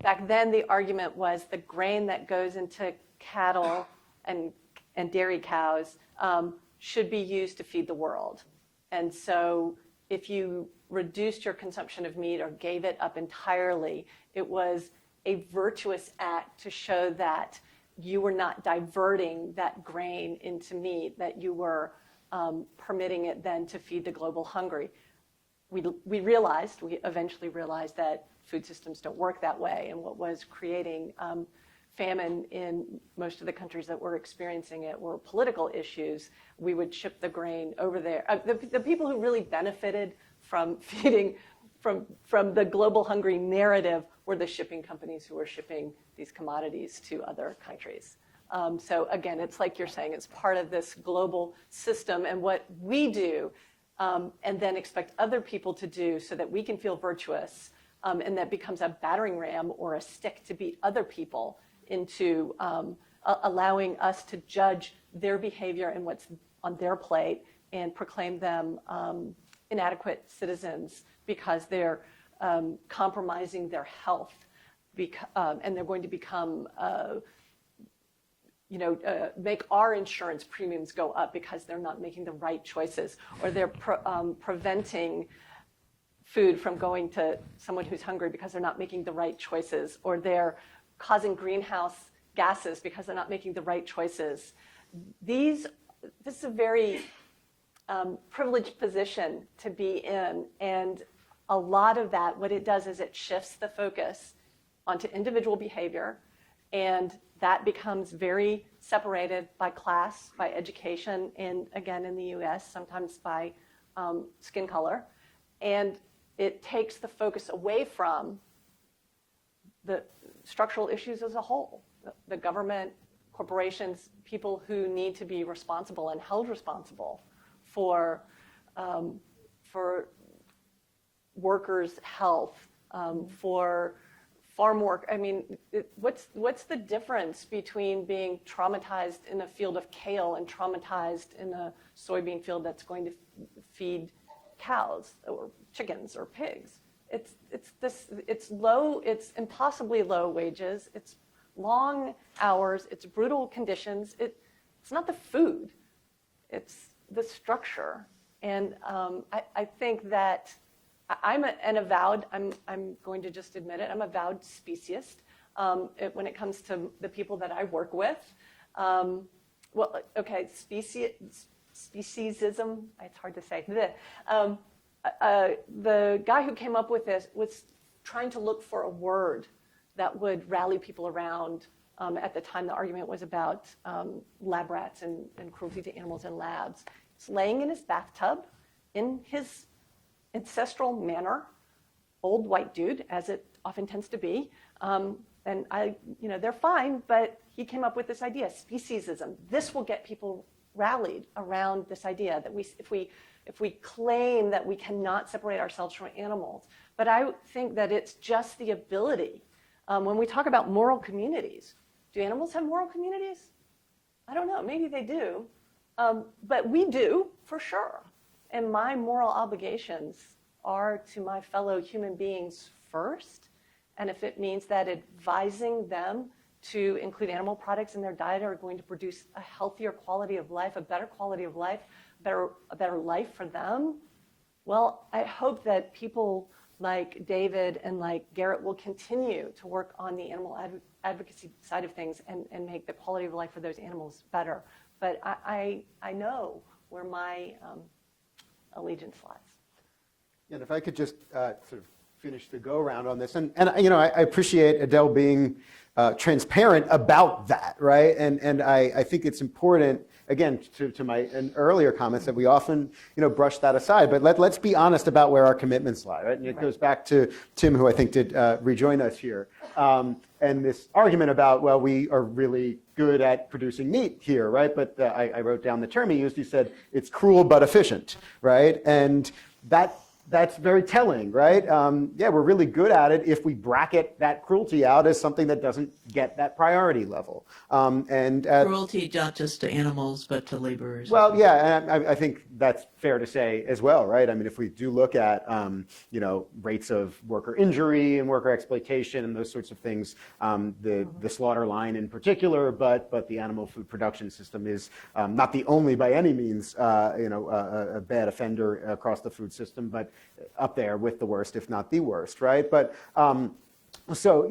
Back then, the argument was the grain that goes into cattle and dairy cows should be used to feed the world. And so if you reduced your consumption of meat or gave it up entirely, it was a virtuous act to show that you were not diverting that grain into meat, that you were permitting it then to feed the global hungry. We eventually realized that food systems don't work that way, and what was creating famine in most of the countries that were experiencing it were political issues. We would ship the grain over there. The people who really benefited from feeding from the global hungry narrative were the shipping companies who were shipping these commodities to other countries. So again, it's like you're saying, it's part of this global system, and what we do and then expect other people to do so that we can feel virtuous, and that becomes a battering ram or a stick to beat other people into allowing us to judge their behavior and what's on their plate and proclaim them inadequate citizens because they're compromising their health, and they're going to become, make our insurance premiums go up because they're not making the right choices, or they're preventing food from going to someone who's hungry because they're not making the right choices, or they're causing greenhouse gases because they're not making the right choices. This is a very privileged position to be in, and a lot of that, what it does is it shifts the focus onto individual behavior, and that becomes very separated by class, by education, and again in the US, sometimes by skin color. And it takes the focus away from the structural issues as a whole. The government, corporations, people who need to be responsible and held responsible for workers' health, for farm work. I mean, what's the difference between being traumatized in a field of kale and traumatized in a soybean field that's going to feed cows or chickens or pigs? It's low, it's impossibly low wages, it's long hours, it's brutal conditions. It's not the food, it's the structure. And I think that I'm going to just admit it, I'm a avowed speciesist when it comes to the people that I work with. well, okay, speciesism, it's hard to say. The guy who came up with this was trying to look for a word that would rally people around. At the time, the argument was about lab rats and cruelty to animals in labs. He's laying in his bathtub in his ancestral manner, old white dude, as it often tends to be. And they're fine, but he came up with this idea, speciesism. This will get people rallied around this idea that if we claim that we cannot separate ourselves from animals. But I think that it's just the ability. When we talk about moral communities, do animals have moral communities? I don't know, maybe they do. But we do, for sure. And my moral obligations are to my fellow human beings first. And if it means that advising them to include animal products in their diet are going to produce a healthier quality of life, a better quality of life, a better life for them, well, I hope that people like David and like Garrett will continue to work on the animal advocacy side of things and make the quality of life for those animals better. But I know where my allegiance lies.
And if I could just sort of finish the go-around on this. And I appreciate Adele being transparent about that, right? And I think it's important, again, to my earlier comments, that we often, brush that aside. But let's be honest about where our commitments lie, right? And it goes back to Tim, who I think did rejoin us here. And this argument about, well, we are really good at producing meat here, right? But I wrote down the term he used. He said, it's cruel but efficient, right? And that's very telling, right? Yeah, we're really good at it if we bracket that cruelty out as something that doesn't get that priority level.
Cruelty not just to animals, but to laborers.
Well, yeah, and I think that's fair to say as well, right? I mean, if we do look at, rates of worker injury and worker exploitation and those sorts of things, the slaughter line in particular, but the animal food production system is not the only, by any means, a bad offender across the food system, but up there with the worst, if not the worst, right? But so,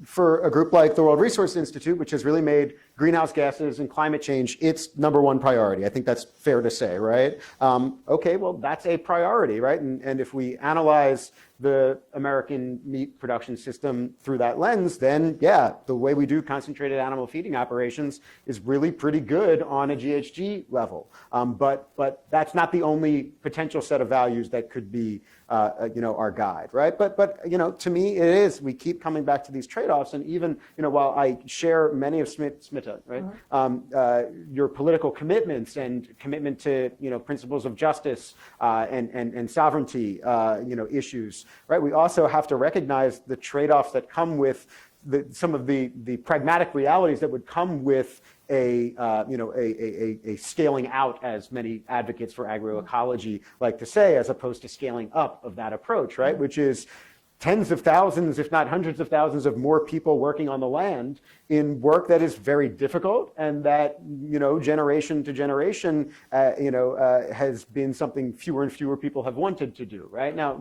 for a group like the World Resources Institute, which has really made greenhouse gases and climate change its #1 priority, I think that's fair to say, right? Okay, well, that's a priority, right? And if we analyze the American meat production system through that lens, then yeah, the way we do concentrated animal feeding operations is really pretty good on a GHG level. But that's not the only potential set of values that could be our guide, right? But to me, it is. We keep coming back to these trade-offs, and even while I share many of Smita, right, your political commitments and commitment to principles of justice and sovereignty, issues, right? We also have to recognize the trade-offs that come with some of the pragmatic realities that would come with a scaling out, as many advocates for agroecology like to say, as opposed to scaling up of that approach, right? Which is tens of thousands, if not hundreds of thousands of more people working on the land in work that is very difficult and that, generation to generation, has been something fewer and fewer people have wanted to do, right? Now,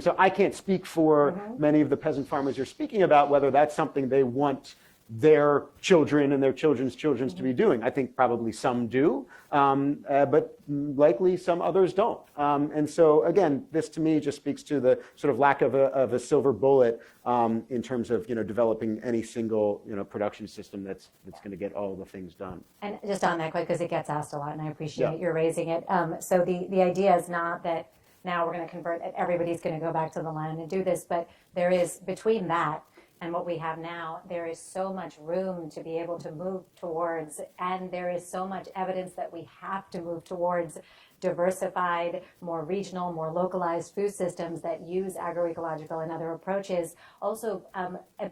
so I can't speak for many of the peasant farmers you're speaking about, whether that's something they want their children and their children's children to be doing. I think probably some do, but likely some others don't. And so again, this to me just speaks to the sort of lack of a silver bullet in terms of developing any single production system that's going to get all the things done.
And just on that quick, because it gets asked a lot, and I appreciate your raising it. So the idea is not that now we're going to convert, everybody's going to go back to the land and do this, but there is, between that and what we have now, there is so much room to be able to move towards, and there is so much evidence that we have to move towards diversified, more regional, more localized food systems that use agroecological and other approaches. Also,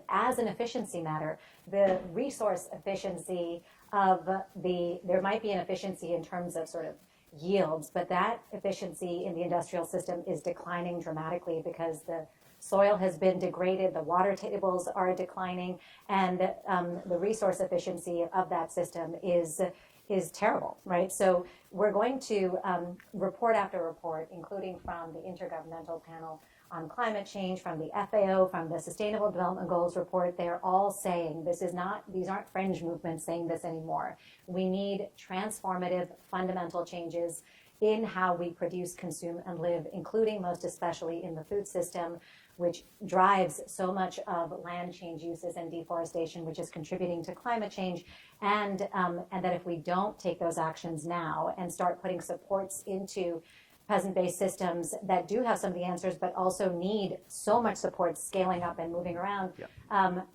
as an efficiency matter, the resource efficiency there might be an efficiency in terms of sort of yields, but that efficiency in the industrial system is declining dramatically because the soil has been degraded, the water tables are declining, and the resource efficiency of that system is terrible, right? So we're going to report after report, including from the Intergovernmental Panel on climate change, from the FAO, from the Sustainable Development Goals report. They're all saying these aren't fringe movements saying this anymore. We need transformative, fundamental changes in how we produce, consume, and live, including most especially in the food system, which drives so much of land change uses and deforestation, which is contributing to climate change, and that if we don't take those actions now and start putting supports into peasant-based systems that do have some of the answers, but also need so much support scaling up and moving around,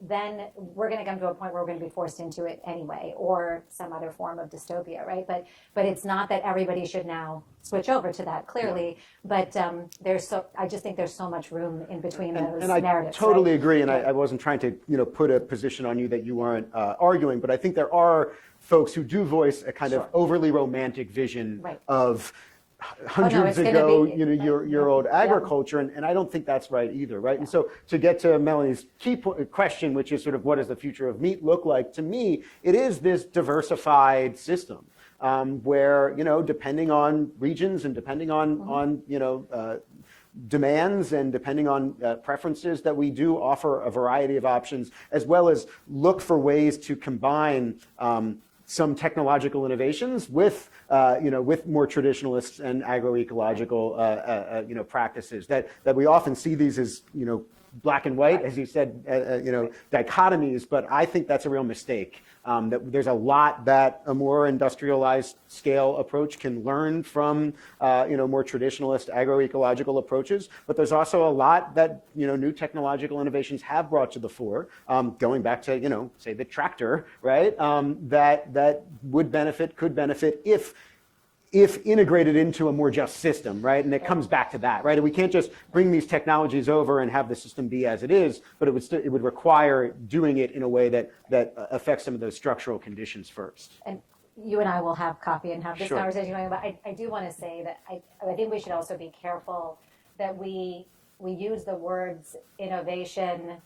then we're going to come to a point where we're going to be forced into it anyway, or some other form of dystopia, right? But it's not that everybody should now switch over to that, clearly, but I just think there's so much room in between those
and I
narratives.
totally
right?
agree, and I wasn't trying to put a position on you that you weren't arguing, but I think there are folks who do voice a kind of overly romantic vision
Right.
of
it's
hundreds
gonna
ago,
be-
year old agriculture, and I don't think that's right either, right? And so to get to Melanie's key question, which is sort of what does the future of meat look like? To me, it is this diversified system where, depending on regions and depending on demands and depending on preferences, that we do offer a variety of options, as well as look for ways to combine some technological innovations with more traditionalist and agroecological practices. That we often see these as black and white, as you said, dichotomies. But I think that's a real mistake. That there's a lot that a more industrialized scale approach can learn from more traditionalist agroecological approaches, but there's also a lot that new technological innovations have brought to the fore, going back to say the tractor, right? That could benefit if integrated into a more just system, right? And it comes back to that, right? And we can't just bring these technologies over and have the system be as it is, but it would require doing it in a way that affects some of those structural conditions first.
And you and I will have coffee and have this
Sure.
conversation going, but I do want to say that I think we should also be careful that we use the words innovation,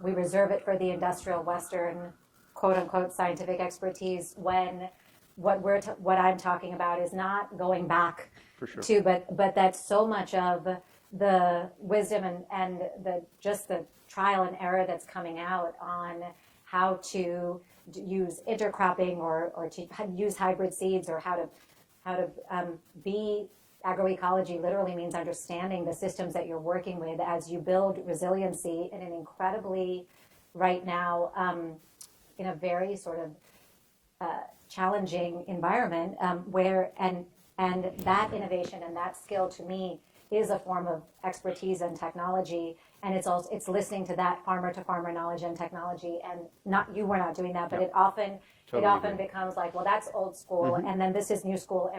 we reserve it for the industrial Western, quote unquote, scientific expertise, when what I'm talking about is not going back
For sure.
to, but that so much of the wisdom and the trial and error that's coming out on how to use intercropping or to use hybrid seeds, or how to be agroecology literally means understanding the systems that you're working with as you build resiliency in an incredibly, right now, in a very sort of challenging environment, where and that innovation and that skill, to me, is a form of expertise and technology, and it's listening to that farmer to farmer knowledge and technology. And we're not doing that, but it often becomes like, well, that's old school, and then this is new school,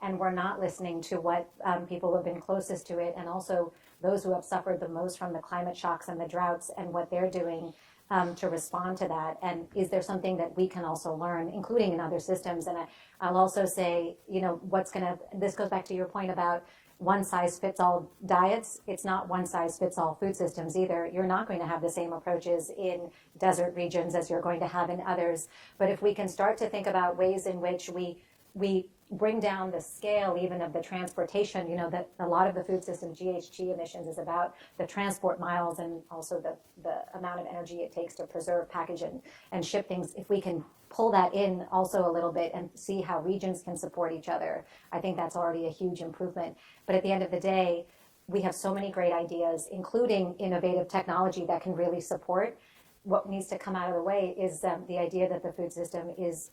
and we're not listening to what people who have been closest to it, and also those who have suffered the most from the climate shocks and the droughts, and what they're doing to respond to that. And is there something that we can also learn, including in other systems? And I'll also say, this goes back to your point about one size fits all diets. It's not one size fits all food systems either. You're not going to have the same approaches in desert regions as you're going to have in others. But if we can start to think about ways in which we bring down the scale even of the transportation, that a lot of the food system GHG emissions is about the transport miles and also the amount of energy it takes to preserve, package, and ship things. If we can pull that in also a little bit and see how regions can support each other, I think that's already a huge improvement. But at the end of the day, we have so many great ideas, including innovative technology that can really support. What needs to come out of the way is the idea that the food system is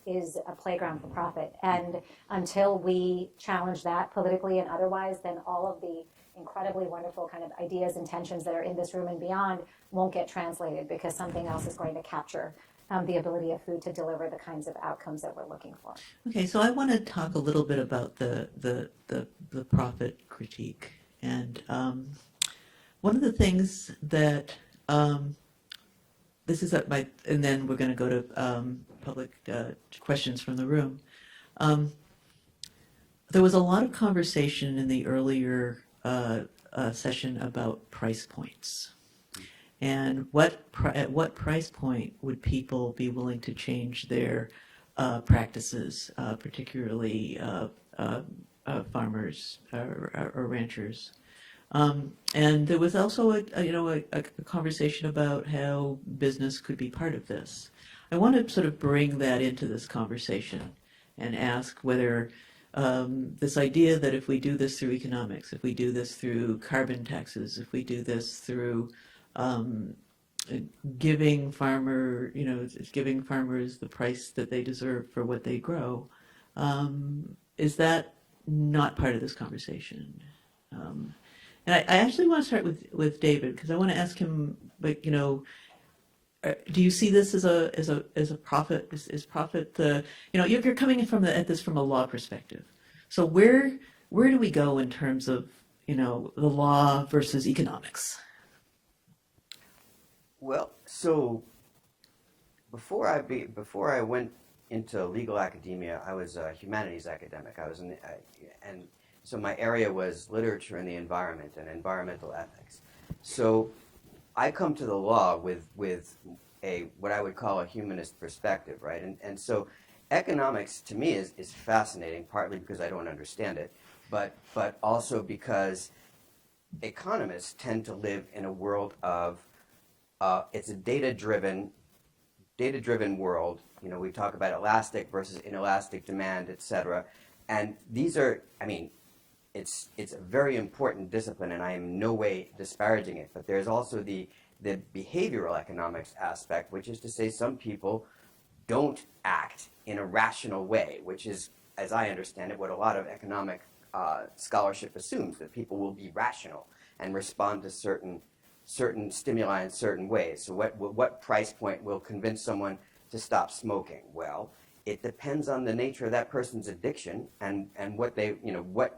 a playground for profit. And until we challenge that politically and otherwise, then all of the incredibly wonderful kind of ideas, intentions that are in this room and beyond won't get translated, because something else is going to capture the ability of food to deliver the kinds of outcomes that we're looking for.
Okay, so I want to talk a little bit about the profit critique. And one of the things that this is and then we're going to go to public questions from the room. There was a lot of conversation in the earlier session about price points, and at what price point would people be willing to change their practices, particularly farmers or ranchers. And there was also a conversation about how business could be part of this. I want to sort of bring that into this conversation and ask whether this idea that if we do this through economics, if we do this through carbon taxes, if we do this through giving farmers the price that they deserve for what they grow, is that not part of this conversation? And I actually want to start with David, because I want to ask him, like, do you see this as a profit? Is profit the, you're coming in at this from a law perspective. So where do we go in terms of, the law versus economics?
Well, so before I went into legal academia, I was a humanities academic. I was and so my area was literature and the environment and environmental ethics. So I come to the law with what I would call a humanist perspective, right? And so economics to me is fascinating, partly because I don't understand it, but also because economists tend to live in a world of it's a data-driven world. We talk about elastic versus inelastic demand, et cetera. And these are, it's a very important discipline, and I am in no way disparaging it. But there's also the behavioral economics aspect, which is to say some people don't act in a rational way, which is, as I understand it, what a lot of economic scholarship assumes, that people will be rational and respond to certain stimuli in certain ways. So what price point will convince someone to stop smoking? Well, it depends on the nature of that person's addiction and what they,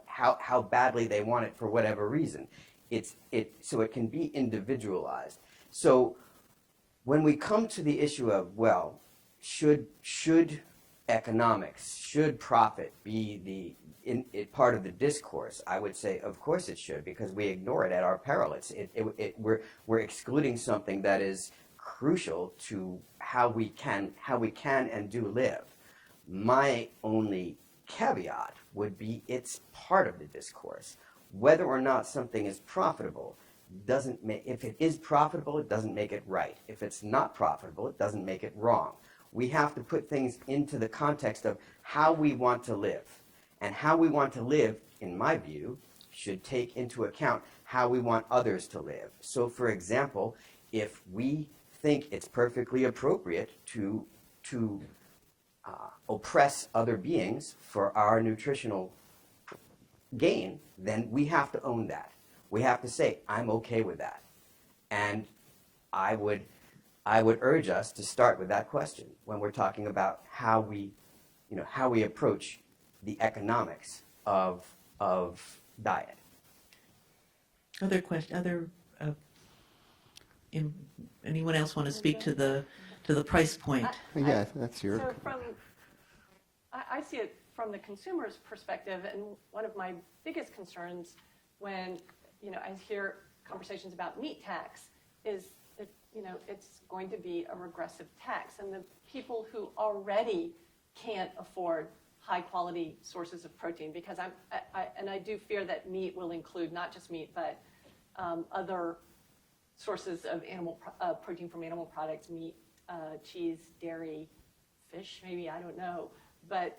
how badly they want it for whatever reason. So it can be individualized. So when we come to the issue of, well, should economics, should profit be part of the discourse, I would say, of course it should, because we ignore it at our peril. We're excluding something that is crucial to how we can and do live. My only caveat would be it's part of the discourse. Whether or not something is profitable if it is profitable, it doesn't make it right. If it's not profitable, it doesn't make it wrong. We have to put things into the context of how we want to live. And how we want to live, in my view, should take into account how we want others to live. So, for example, if we think it's perfectly appropriate to oppress other beings for our nutritional gain, then we have to own that. We have to say, I'm okay with that. And I would urge us to start with that question when we're talking about how we approach the economics of diet.
Other question? Anyone else want to speak to the price point?
Yeah, that's your.
So I see it from the consumer's perspective, and one of my biggest concerns when I hear conversations about meat tax is that it's going to be a regressive tax, and the people who already can't afford high quality sources of protein, because I do fear that meat will include not just meat but other sources of protein from animal products, meat, cheese, dairy, fish, maybe, I don't know. But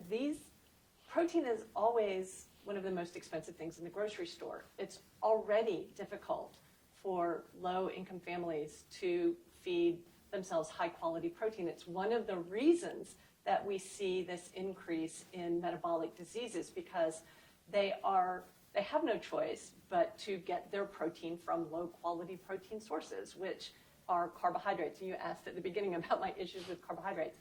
protein is always one of the most expensive things in the grocery store. It's already difficult for low-income families to feed themselves high-quality protein. It's one of the reasons that we see this increase in metabolic diseases, because they have no choice but to get their protein from low-quality protein sources, which are carbohydrates. You asked at the beginning about my issues with carbohydrates.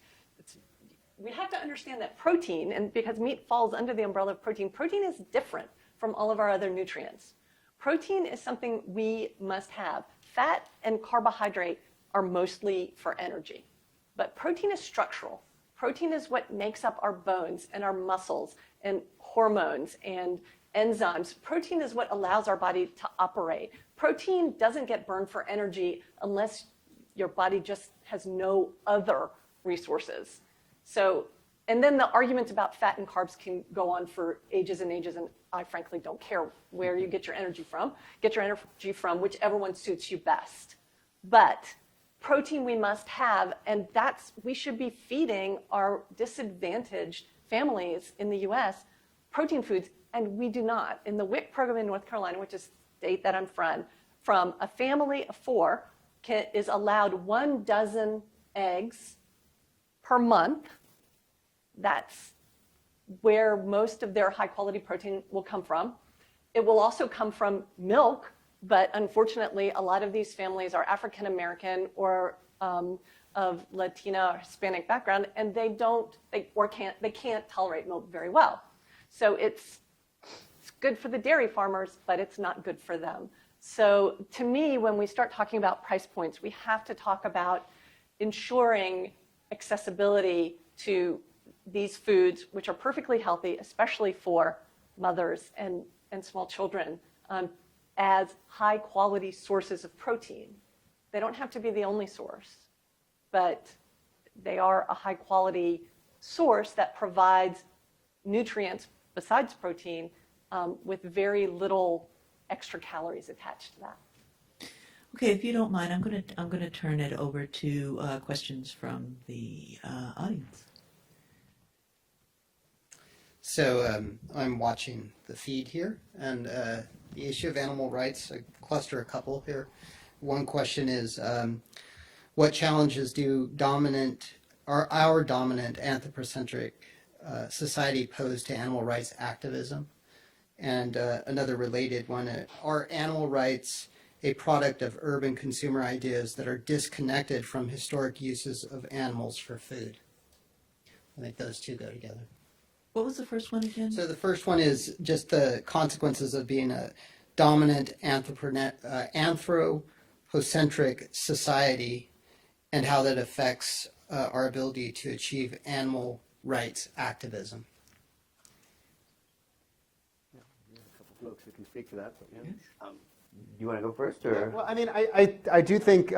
We have to understand that protein, and because meat falls under the umbrella of protein is different from all of our other nutrients. Protein is something we must have. Fat and carbohydrate are mostly for energy, but protein is structural. Protein is what makes up our bones and our muscles and hormones and enzymes. Protein is what allows our body to operate. Protein doesn't get burned for energy unless your body just has no other resources. So, and then the arguments about fat and carbs can go on for ages and ages, and I frankly don't care where you get your energy from. Get your energy from whichever one suits you best. But protein we must have, and we should be feeding our disadvantaged families in the US protein foods, and we do not. In the WIC program in North Carolina, which is the state that I'm from a family of 4 is allowed 1 dozen eggs per month. That's where most of their high quality protein will come from. It will also come from milk, but unfortunately, a lot of these families are African American or of Latina or Hispanic background, and they can't tolerate milk very well. So it's good for the dairy farmers, but it's not good for them. So to me, when we start talking about price points, we have to talk about ensuring accessibility to these foods, which are perfectly healthy, especially for mothers and small children, as high quality sources of protein. They don't have to be the only source, but they are a high quality source that provides nutrients besides protein with very little extra calories attached to that.
Okay, if you don't mind, I'm going to turn it over to questions from the audience.
So I'm watching the feed here, and the issue of animal rights, I cluster a couple here. One question is, what challenges do our dominant anthropocentric society pose to animal rights activism? And another related one, are animal rights a product of urban consumer ideas that are disconnected from historic uses of animals for food? I think those two go together.
What was the first one again?
So the first one is just the consequences of being a dominant anthropocentric society and how that affects our ability to achieve animal rights activism.
Yeah, a couple folks who can speak to that. But yeah.
You want to go first, or?
Well, I mean, I do think,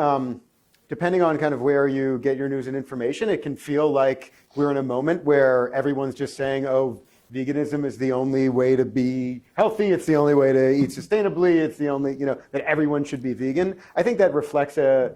depending on kind of where you get your news and information, it can feel like we're in a moment where everyone's just saying, oh, veganism is the only way to be healthy, it's the only way to eat sustainably, it's the only, that everyone should be vegan. I think that reflects a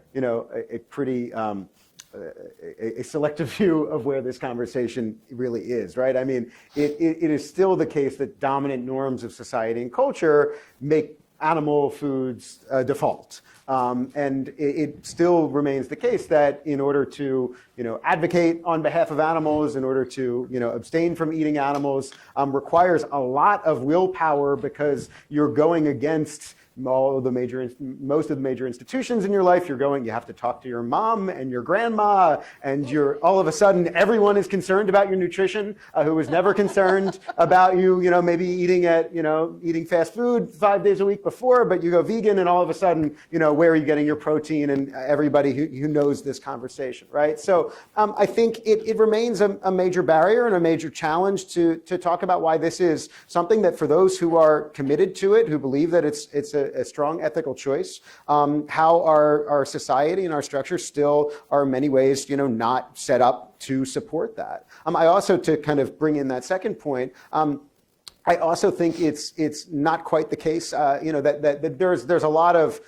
pretty, a selective view of where this conversation really is, right? I mean, it is still the case that dominant norms of society and culture make animal foods default. And it still remains the case that in order to advocate on behalf of animals, in order to abstain from eating animals, requires a lot of willpower because you're going against most of the major institutions in your life. You have to talk to your mom and your grandma, and all of a sudden everyone is concerned about your nutrition, who was never concerned about you, maybe eating fast food 5 days a week before, but you go vegan, and all of a sudden, where are you getting your protein? And everybody who knows this conversation, right? So I think it remains a major barrier and a major challenge to talk about why this is something that, for those who are committed to it, who believe that it's a strong ethical choice, how our society and our structure still are in many ways, not set up to support that. I also, to kind of bring in that second point, I also think it's not quite the case, that there's a lot of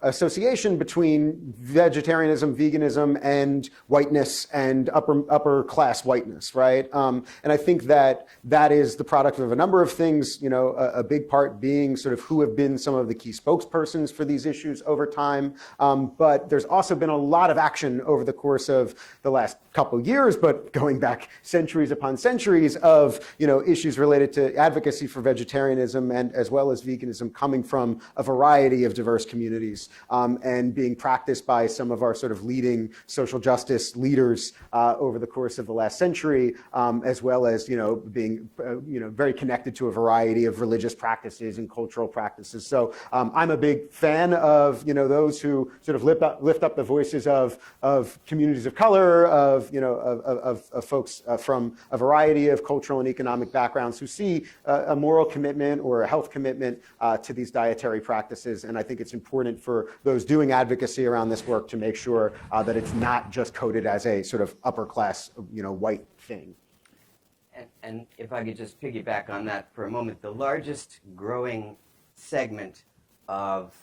association between vegetarianism, veganism, and whiteness and upper class whiteness, right? And I think that is the product of a number of things, a big part being sort of who have been some of the key spokespersons for these issues over time. But there's also been a lot of action over the course of the last couple of years, but going back centuries upon centuries of, issues related to advocacy for vegetarianism and as well as veganism coming from a variety of diverse communities. And being practiced by some of our sort of leading social justice leaders over the course of the last century, as well as being very connected to a variety of religious practices and cultural practices. So I'm a big fan of those who sort of lift up the voices of communities of color, of folks from a variety of cultural and economic backgrounds who see a moral commitment or a health commitment to these dietary practices. And I think it's important for those doing advocacy around this work to make sure that it's not just coded as a sort of upper class, white thing.
and if I could just piggyback on that for a moment, the largest growing segment of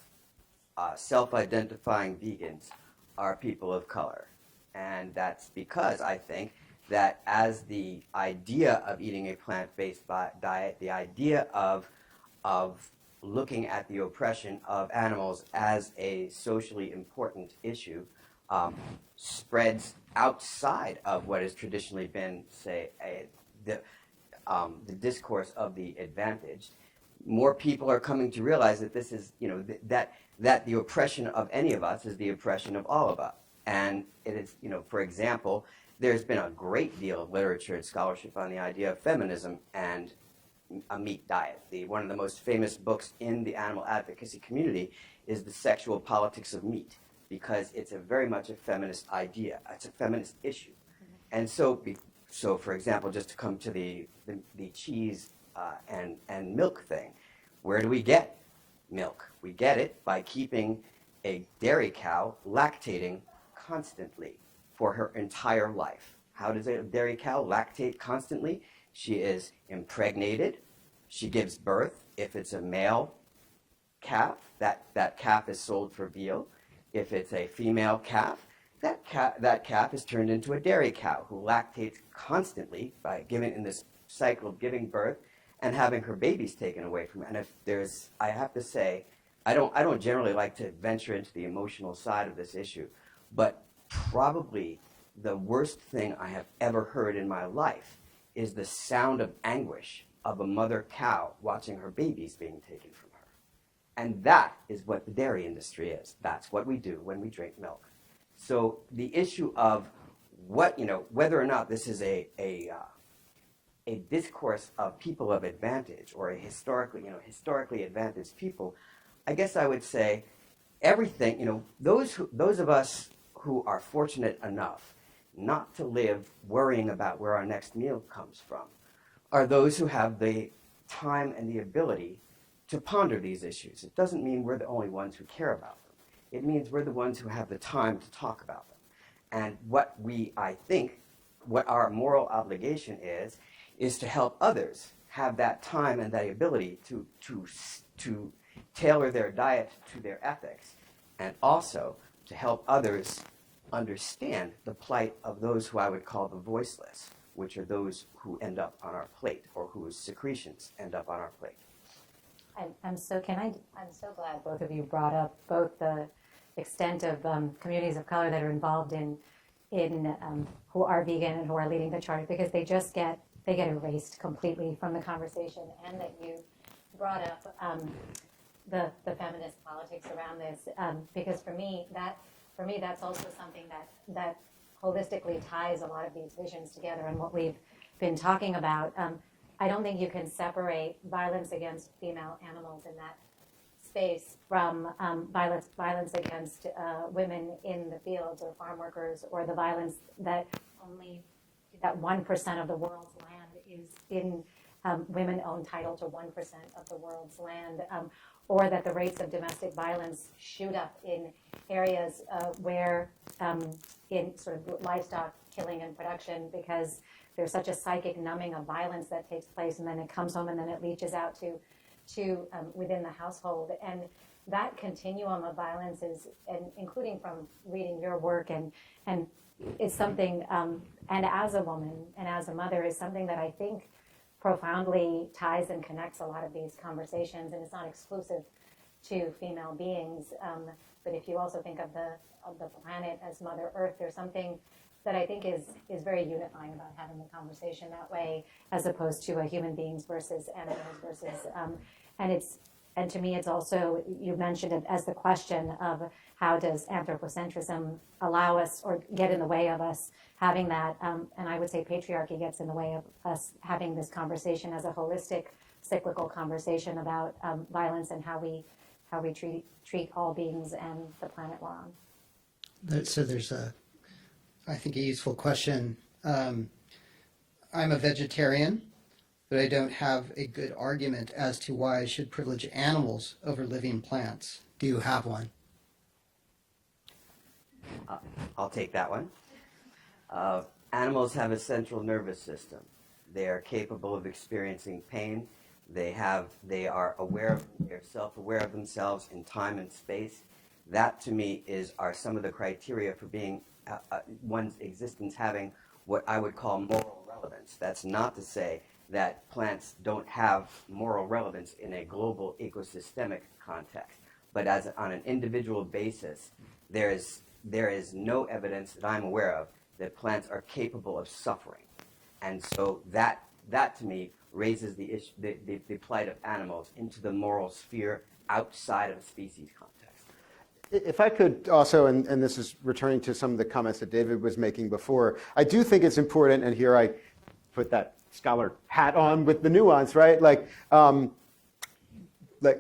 self-identifying vegans are people of color. And that's because I think that as the idea of eating a plant-based diet, the idea of looking at the oppression of animals as a socially important issue spreads outside of what has traditionally been, say, the discourse of the advantaged. More people are coming to realize that this is, that the oppression of any of us is the oppression of all of us. And it is, for example, there's been a great deal of literature and scholarship on the idea of feminism and a meat diet. One of the most famous books in the animal advocacy community is The Sexual Politics of Meat, because it's very much a feminist idea. It's a feminist issue. And so for example, just to come to the cheese and milk thing, where do we get milk? We get it by keeping a dairy cow lactating constantly for her entire life. How does a dairy cow lactate constantly? She is impregnated. She gives birth. If it's a male calf, that calf is sold for veal. If it's a female calf, that calf is turned into a dairy cow who lactates constantly by giving in this cycle of giving birth and having her babies taken away from her. And if there's, I have to say, I don't generally like to venture into the emotional side of this issue, but probably the worst thing I have ever heard in my life is the sound of anguish of a mother cow watching her babies being taken from her. And that is what the dairy industry is. That's what we do when we drink milk. So the issue of whether or not this is a discourse of people of advantage or a historically advantaged people, I guess I would say everything, those of us who are fortunate enough not to live worrying about where our next meal comes from are those who have the time and the ability to ponder these issues. It doesn't mean we're the only ones who care about them. It means we're the ones who have the time to talk about them. And what our moral obligation is to help others have that time and that ability to tailor their diet to their ethics, and also to help others understand the plight of those who I would call the voiceless, which are those who end up on our plate or whose secretions end up on our plate.
I'm so glad both of you brought up both the extent of communities of color that are involved in who are vegan and who are leading the charge, because they get erased completely from the conversation, and that you brought up the feminist politics around this, because for me that's also something that holistically ties a lot of these visions together and what we've been talking about. I don't think you can separate violence against female animals in that space from violence against women in the fields or farm workers, or the violence that 1% of the world's land is in women own title to 1% of the world's land, or that the rates of domestic violence shoot up in areas where in sort of livestock killing and production, because there's such a psychic numbing of violence that takes place, and then it comes home and then it leaches out to within the household. And that continuum of violence is, and including from reading your work, and it's something, and as a woman and as a mother, is something that I think profoundly ties and connects a lot of these conversations, and it's not exclusive to female beings. But if you also think of the planet as Mother Earth, there's something that I think is very unifying about having the conversation that way, as opposed to a human beings versus animals versus, and to me it's also, you mentioned it as the question of how does anthropocentrism allow us or get in the way of us having that, and I would say patriarchy gets in the way of us having this conversation as a holistic, cyclical conversation about violence and how we treat all beings and the planet we're on.
So there's I think a useful question. I'm a vegetarian, but I don't have a good argument as to why I should privilege animals over living plants. Do you have one?
I'll take that one. Animals have a central nervous system. They are capable of experiencing pain. They are aware, they're self-aware of themselves in time and space. That to me are some of the criteria for being one's existence having what I would call moral relevance. That's not to say that plants don't have moral relevance in a global ecosystemic context, but on an individual basis, there is no evidence that I'm aware of that plants are capable of suffering. And so that to me raises the issue, the plight of animals into the moral sphere outside of a species context.
If I could also, and this is returning to some of the comments that David was making before, I do think it's important, and here I put that scholar hat on with the nuance, right? Like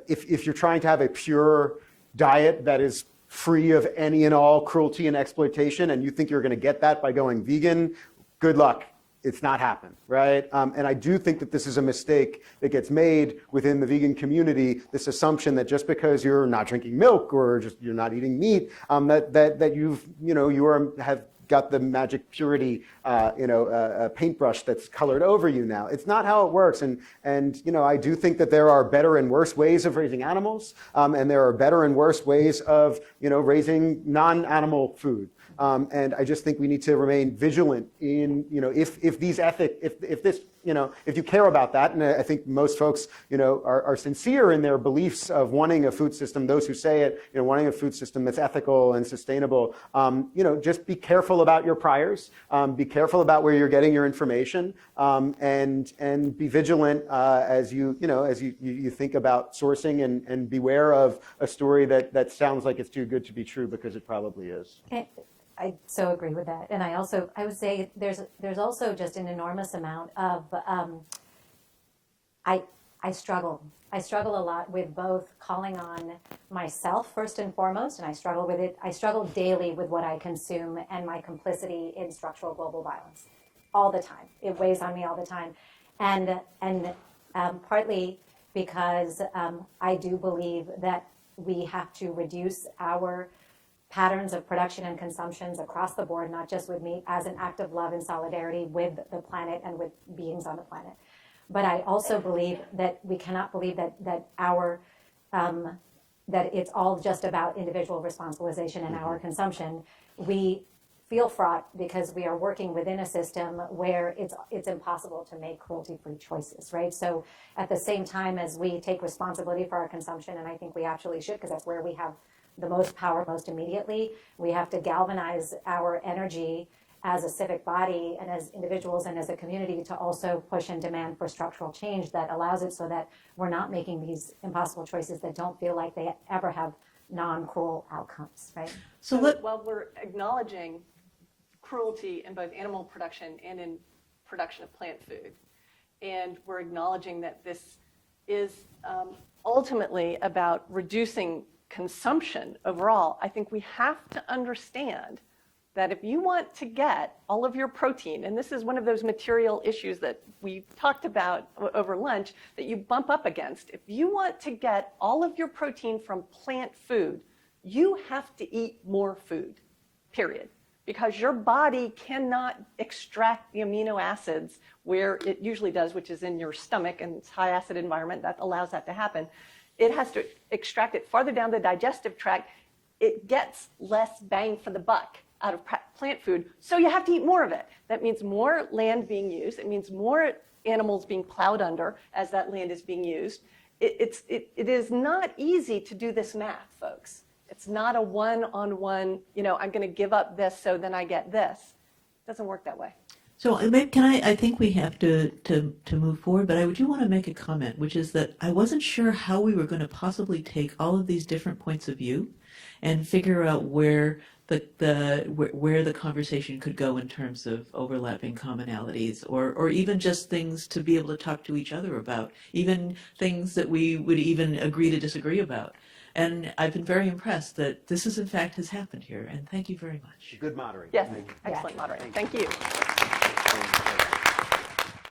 if you're trying to have a pure diet that is free of any and all cruelty and exploitation, and you think you're going to get that by going vegan, good luck. It's not happened, right? And I do think that this is a mistake that gets made within the vegan community, this assumption that just because you're not drinking milk or just you're not eating meat, that you have got the magic purity, paintbrush that's colored over you now. It's not how it works. And I do think that there are better and worse ways of raising animals, and there are better and worse ways of, raising non-animal food. And I just think we need to remain vigilant in, if you care about that, and I think most folks, are sincere in their beliefs of wanting a food system, those who say it, wanting a food system that's ethical and sustainable, just be careful about your priors, be careful about where you're getting your information, and be vigilant as you think about sourcing, and beware of a story that sounds like it's too good to be true, because it probably is.
I so agree with that, and I would say there's also just an enormous amount of I struggle a lot with both calling on myself first and foremost, and I struggle with it. I struggle daily with what I consume and my complicity in structural global violence, all the time. It weighs on me all the time, and partly because I do believe that we have to reduce our patterns of production and consumptions across the board, not just with meat, as an act of love and solidarity with the planet and with beings on the planet. But I also believe that we cannot believe that it's all just about individual responsabilization and our consumption. We feel fraught because we are working within a system where it's impossible to make cruelty-free choices, right? So at the same time as we take responsibility for our consumption, and I think we actually should, because that's where we have the most power most immediately, we have to galvanize our energy as a civic body and as individuals and as a community to also push and demand for structural change that allows it so that we're not making these impossible choices that don't feel like they ever have non-cruel outcomes, right?
So while we're acknowledging cruelty in both animal production and in production of plant food, and we're acknowledging that this is ultimately about reducing consumption overall, I think we have to understand that if you want to get all of your protein, and this is one of those material issues that we talked about over lunch that you bump up against, if you want to get all of your protein from plant food, you have to eat more food, period. Because your body cannot extract the amino acids where it usually does, which is in your stomach, and it's high acid environment that allows that to happen. It has to extract it farther down the digestive tract. It gets less bang for the buck out of plant food, so you have to eat more of it. That means more land being used. It means more animals being plowed under as that land is being used. It is not easy to do this math, folks. It's not a one-on-one, I'm going to give up this so then I get this. It doesn't work that way.
So I think we have to move forward, but I do want to make a comment, which is that I wasn't sure how we were going to possibly take all of these different points of view and figure out where the conversation could go in terms of overlapping commonalities, or even just things to be able to talk to each other about, even things that we would even agree to disagree about. And I've been very impressed that this is in fact has happened here, and thank you very much.
Good moderating.
Yes, excellent moderating. Thank you.